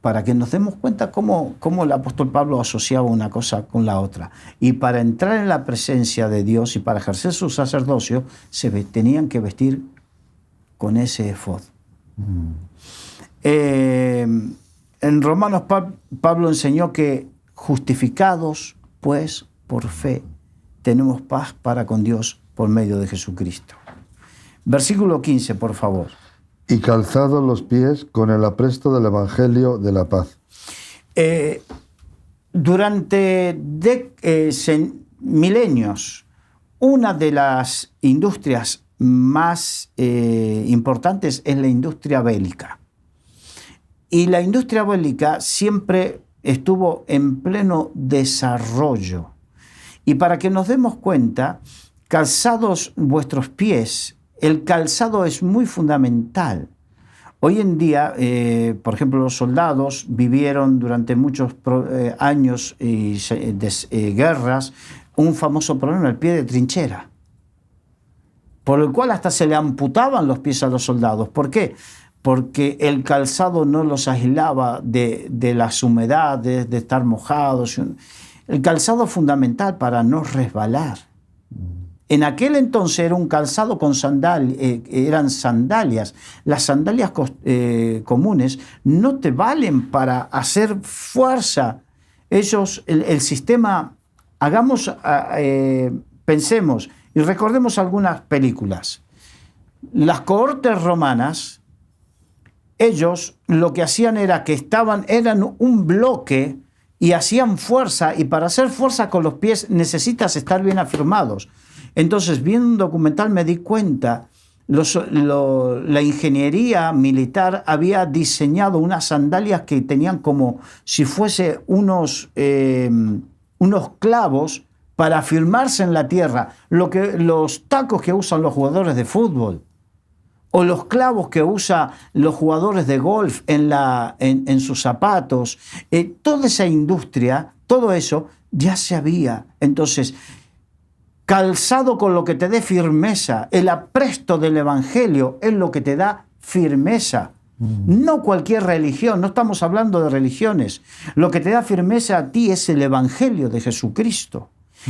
Speaker 2: para que nos demos cuenta cómo el apóstol Pablo asociaba una cosa con la otra. Y para entrar en la presencia de Dios y para ejercer su sacerdocio, tenían que vestir con ese efod. En Romanos, Pablo enseñó que justificados, pues, por fe, tenemos paz para con Dios por medio de Jesucristo. Versículo 15, por favor.
Speaker 1: Y calzados los pies con el apresto del Evangelio de la paz.
Speaker 2: Durante milenios, una de las industrias más importantes es la industria bélica. y la industria bélica siempre estuvo en pleno desarrollo. Y para que nos demos cuenta, calzados vuestros pies, el calzado es muy fundamental. Hoy en día, por ejemplo, los soldados vivieron durante muchos años guerras un famoso problema, el pie de trinchera, por el cual hasta se le amputaban los pies a los soldados. ¿Por qué? Porque el calzado no los aislaba de las humedades, de estar mojados. El calzado es fundamental para no resbalar. En aquel entonces era un calzado con eran sandalias. Las sandalias comunes no te valen para hacer fuerza. Ellos, el sistema, pensemos y recordemos algunas películas. Las cohortes romanas, ellos lo que hacían era que eran un bloque y hacían fuerza, y para hacer fuerza con los pies necesitas estar bien afirmados. Entonces, viendo un documental me di cuenta, la ingeniería militar había diseñado unas sandalias que tenían como si fuese unos clavos para afirmarse en la tierra, los tacos que usan los jugadores de fútbol, o los clavos que usan los jugadores de golf en sus zapatos. Toda esa industria, todo eso ya se había. Entonces, calzado con lo que te dé firmeza. El apresto del Evangelio es lo que te da firmeza. No cualquier religión, no estamos hablando de religiones. Lo que te da firmeza a ti es el Evangelio de Jesucristo.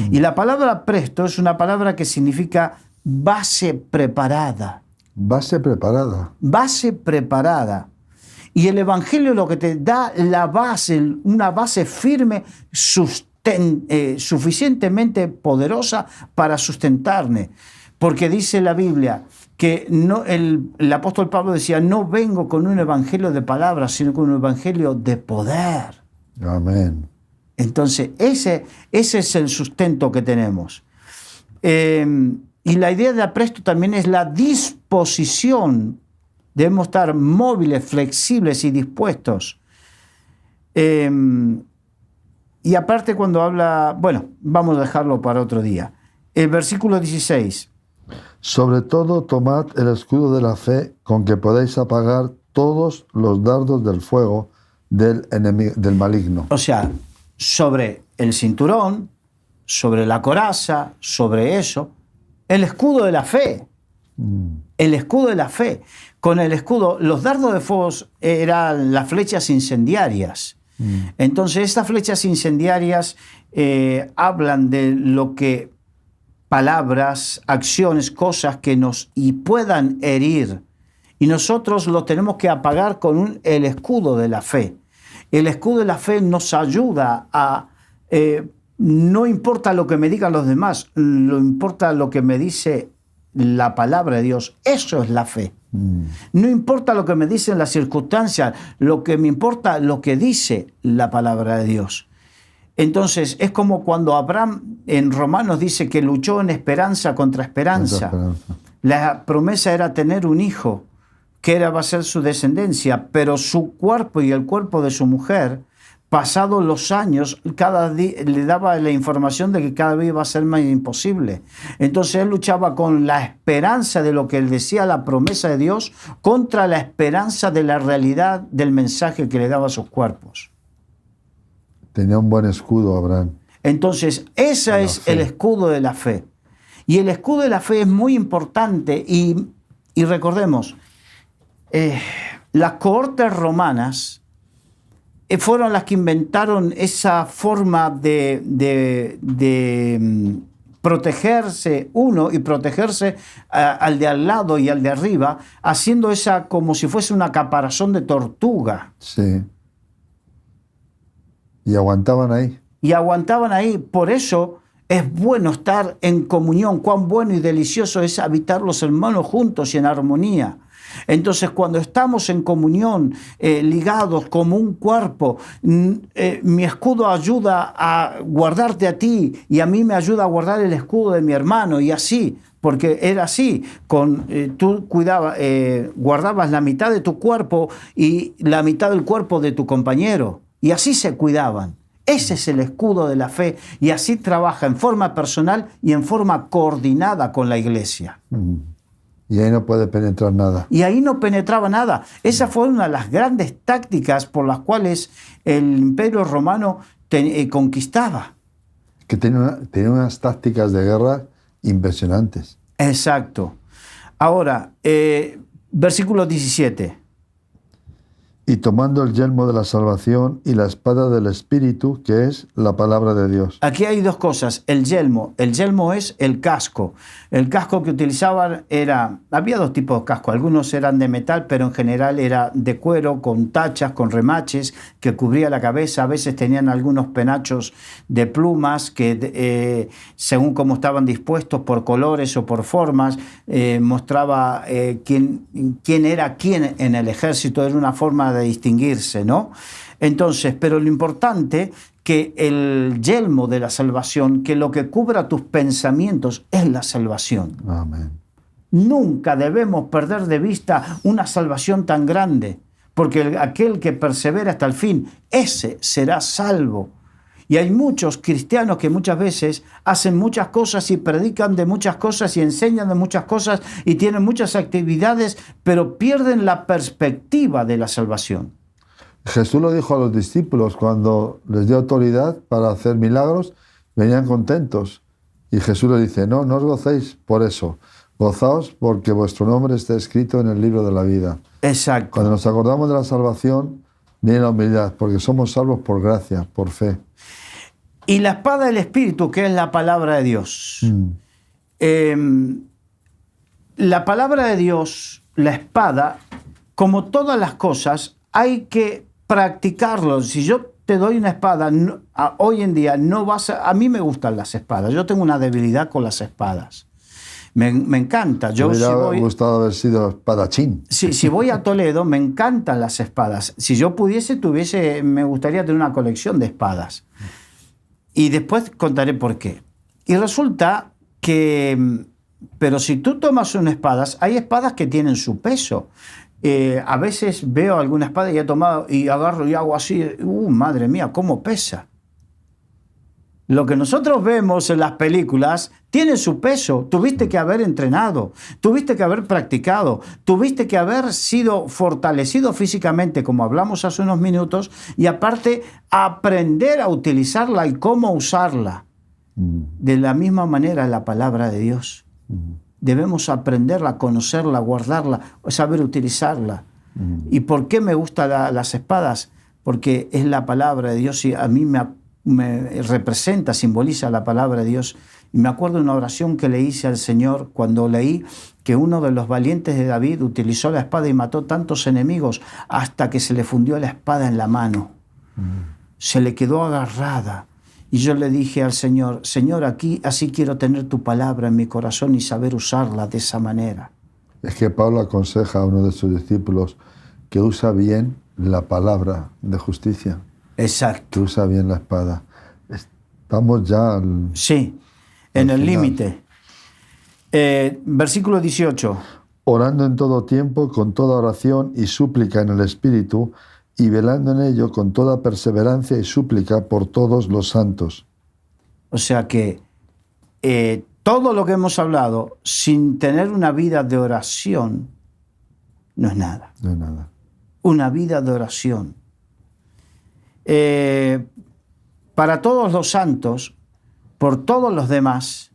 Speaker 2: Y la palabra presto es una palabra que significa base preparada.
Speaker 1: Base preparada.
Speaker 2: Base preparada. Y el Evangelio lo que te da la base, una base firme, suficientemente poderosa para sustentarme. Porque dice la Biblia que el apóstol Pablo decía, no vengo con un evangelio de palabras, sino con un evangelio de poder.
Speaker 1: Amén.
Speaker 2: Entonces, ese es el sustento que tenemos. Y la idea de apresto también es la disposición. Debemos estar móviles, flexibles y dispuestos. Y aparte cuando habla, bueno, vamos a dejarlo para otro día. El versículo 16.
Speaker 1: Sobre todo tomad el escudo de la fe con que podéis apagar todos los dardos del fuego del maligno.
Speaker 2: O sea, sobre el cinturón, sobre la coraza, sobre eso, el escudo de la fe. El escudo de la fe. Con el escudo, los dardos de fuego eran las flechas incendiarias. Entonces, estas flechas incendiarias hablan de lo que palabras, acciones, cosas que nos puedan herir. Y nosotros lo tenemos que apagar con el escudo de la fe. El escudo de la fe nos ayuda a... no importa lo que me digan los demás, no importa lo que me dice la palabra de Dios. Eso es la fe. No importa lo que me dicen las circunstancias, lo que me importa lo que dice la palabra de Dios. Entonces, es como cuando Abraham en Romanos dice que luchó en esperanza contra esperanza. La promesa era tener un hijo, que va a ser su descendencia, pero su cuerpo y el cuerpo de su mujer, pasados los años, cada día le daba la información de que cada vez iba a ser más imposible. Entonces él luchaba con la esperanza de lo que él decía, la promesa de Dios, contra la esperanza de la realidad del mensaje que le daba a sus cuerpos.
Speaker 1: Tenía un buen escudo, Abraham.
Speaker 2: Entonces, ese es el escudo de la fe. Y el escudo de la fe es muy importante. Y recordemos, las cohortes romanas fueron las que inventaron esa forma de protegerse uno y protegerse al de al lado y al de arriba, haciendo esa como si fuese una caparazón de tortuga.
Speaker 1: Sí. Y aguantaban ahí.
Speaker 2: Y aguantaban ahí. Por eso Es bueno estar en comunión. Cuán bueno y delicioso es habitar los hermanos juntos y en armonía. Entonces, cuando estamos en comunión, ligados como un cuerpo, mi escudo ayuda a guardarte a ti y a mí me ayuda a guardar el escudo de mi hermano, y así, porque era así, tú guardabas la mitad de tu cuerpo y la mitad del cuerpo de tu compañero, y así se cuidaban. Ese es el escudo de la fe, y así trabaja en forma personal y en forma coordinada con la iglesia.
Speaker 1: Y ahí no puede penetrar nada.
Speaker 2: Y ahí no penetraba nada. Esa fue una de las grandes tácticas por las cuales el Imperio Romano conquistaba.
Speaker 1: Que tenía unas tácticas de guerra impresionantes.
Speaker 2: Exacto. Ahora, versículo 17.
Speaker 1: Y tomando el yelmo de la salvación y la espada del Espíritu, que es la palabra de Dios.
Speaker 2: Aquí hay dos cosas. El yelmo es el casco. El casco que utilizaban había dos tipos de casco. Algunos eran de metal, pero en general era de cuero, con tachas, con remaches, que cubría la cabeza. A veces tenían algunos penachos de plumas que, según cómo estaban dispuestos por colores o por formas, mostraba quién era quién en el ejército. Era una forma de distinguirse, ¿no? Entonces, pero lo importante, que el yelmo de la salvación, que lo que cubra tus pensamientos es la salvación.
Speaker 1: Amén.
Speaker 2: Nunca debemos perder de vista una salvación tan grande, porque aquel que persevera hasta el fin, ese será salvo. Y hay muchos cristianos que muchas veces hacen muchas cosas y predican de muchas cosas y enseñan de muchas cosas y tienen muchas actividades, pero pierden la perspectiva de la salvación.
Speaker 1: Jesús lo dijo a los discípulos cuando les dio autoridad para hacer milagros, venían contentos. Y Jesús les dice, no os gocéis por eso, gozaos porque vuestro nombre está escrito en el libro de la vida.
Speaker 2: Exacto.
Speaker 1: Cuando nos acordamos de la salvación, viene la humildad, porque somos salvos por gracia, por fe.
Speaker 2: Y la espada del Espíritu, que es la palabra de Dios. La palabra de Dios, la espada, como todas las cosas, hay que practicarlo. Si yo te doy una espada, hoy en día no vas a mí me gustan las espadas. Yo tengo una debilidad con las espadas. Me encanta.
Speaker 1: Me hubiera gustado haber sido espadachín.
Speaker 2: Si voy a Toledo, me encantan las espadas. Si yo me gustaría tener una colección de espadas. Y después contaré por qué. Y resulta que, pero si tú tomas unas espadas, hay espadas que tienen su peso. A veces veo alguna espada y he tomado y agarro y hago así, madre mía, cómo pesa. Lo que nosotros vemos en las películas tiene su peso. Tuviste que haber entrenado, tuviste que haber practicado, tuviste que haber sido fortalecido físicamente, como hablamos hace unos minutos, y aparte aprender a utilizarla y cómo usarla. De la misma manera la palabra de Dios. Debemos aprenderla, conocerla, guardarla, saber utilizarla. ¿Y por qué me gustan las espadas? Porque es la palabra de Dios y a mí me representa, simboliza la palabra de Dios. Y me acuerdo de una oración que le hice al Señor cuando leí que uno de los valientes de David utilizó la espada y mató tantos enemigos hasta que se le fundió la espada en la mano. Se le quedó agarrada. Y yo le dije al Señor, Señor, así quiero tener tu palabra en mi corazón y saber usarla de esa manera.
Speaker 1: Es que Pablo aconseja a uno de sus discípulos que usa bien la palabra de justicia.
Speaker 2: Exacto.
Speaker 1: Que usa bien la espada. Estamos ya
Speaker 2: sí, en el límite. Versículo 18.
Speaker 1: Orando en todo tiempo, con toda oración y súplica en el Espíritu, y velando en ello con toda perseverancia y súplica por todos los santos.
Speaker 2: O sea que todo lo que hemos hablado, sin tener una vida de oración, no es nada.
Speaker 1: No es nada.
Speaker 2: Una vida de oración. Para todos los santos, por todos los demás.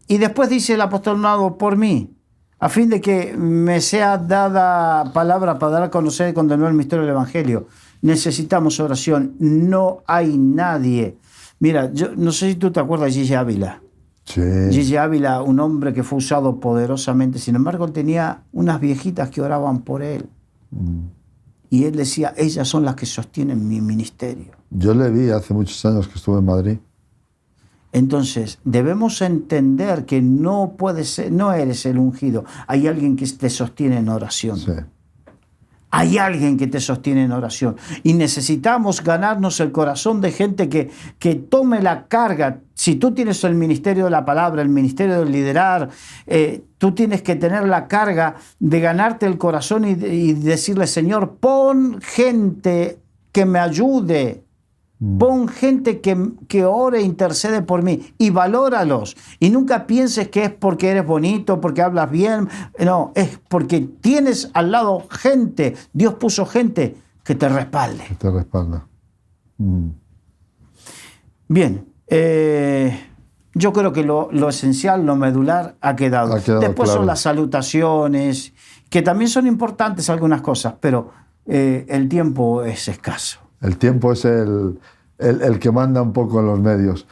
Speaker 2: Y después dice el apostolado por mí, a fin de que me sea dada palabra para dar a conocer y condenar el misterio del Evangelio. Necesitamos oración. No hay nadie. Mira, yo no sé si tú te acuerdas de Gigi Ávila.
Speaker 1: Sí.
Speaker 2: Gigi Ávila, un hombre que fue usado poderosamente. Sin embargo, tenía unas viejitas que oraban por él. Y él decía, ellas son las que sostienen mi ministerio.
Speaker 1: Yo le vi hace muchos años que estuve en Madrid.
Speaker 2: Entonces, debemos entender que no puede ser, no eres el ungido. Hay alguien que te sostiene en oración.
Speaker 1: Sí.
Speaker 2: Hay alguien que te sostiene en oración. Y necesitamos ganarnos el corazón de gente que tome la carga. Si tú tienes el ministerio de la palabra, el ministerio de liderar, tú tienes que tener la carga de ganarte el corazón y decirle, Señor, pon gente que me ayude. Pon gente que ore e intercede por mí y valóralos. Y nunca pienses que es porque eres bonito, porque hablas bien. No, es porque tienes al lado gente. Dios puso gente que te respalde.
Speaker 1: Que te respalda.
Speaker 2: Bien. Yo creo que lo esencial, lo medular ha quedado. Después
Speaker 1: claro.
Speaker 2: Son las salutaciones, que también son importantes algunas cosas, pero el tiempo es escaso.
Speaker 1: El tiempo es el que manda un poco en los medios.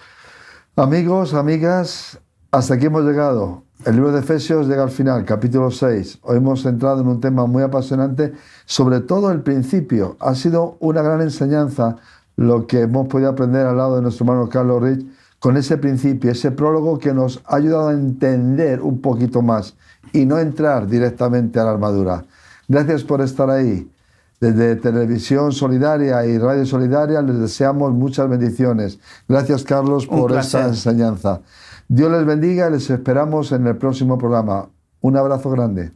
Speaker 1: Amigos, amigas, hasta aquí hemos llegado. El libro de Efesios llega al final, capítulo 6. Hoy hemos entrado en un tema muy apasionante, sobre todo el principio. Ha sido una gran enseñanza lo que hemos podido aprender al lado de nuestro hermano Carlos Rich con ese principio, ese prólogo que nos ha ayudado a entender un poquito más y no entrar directamente a la armadura. Gracias por estar ahí. Desde Televisión Solidaria y Radio Solidaria les deseamos muchas bendiciones. Gracias, Carlos, por esta enseñanza. Dios les bendiga y les esperamos en el próximo programa. Un abrazo grande.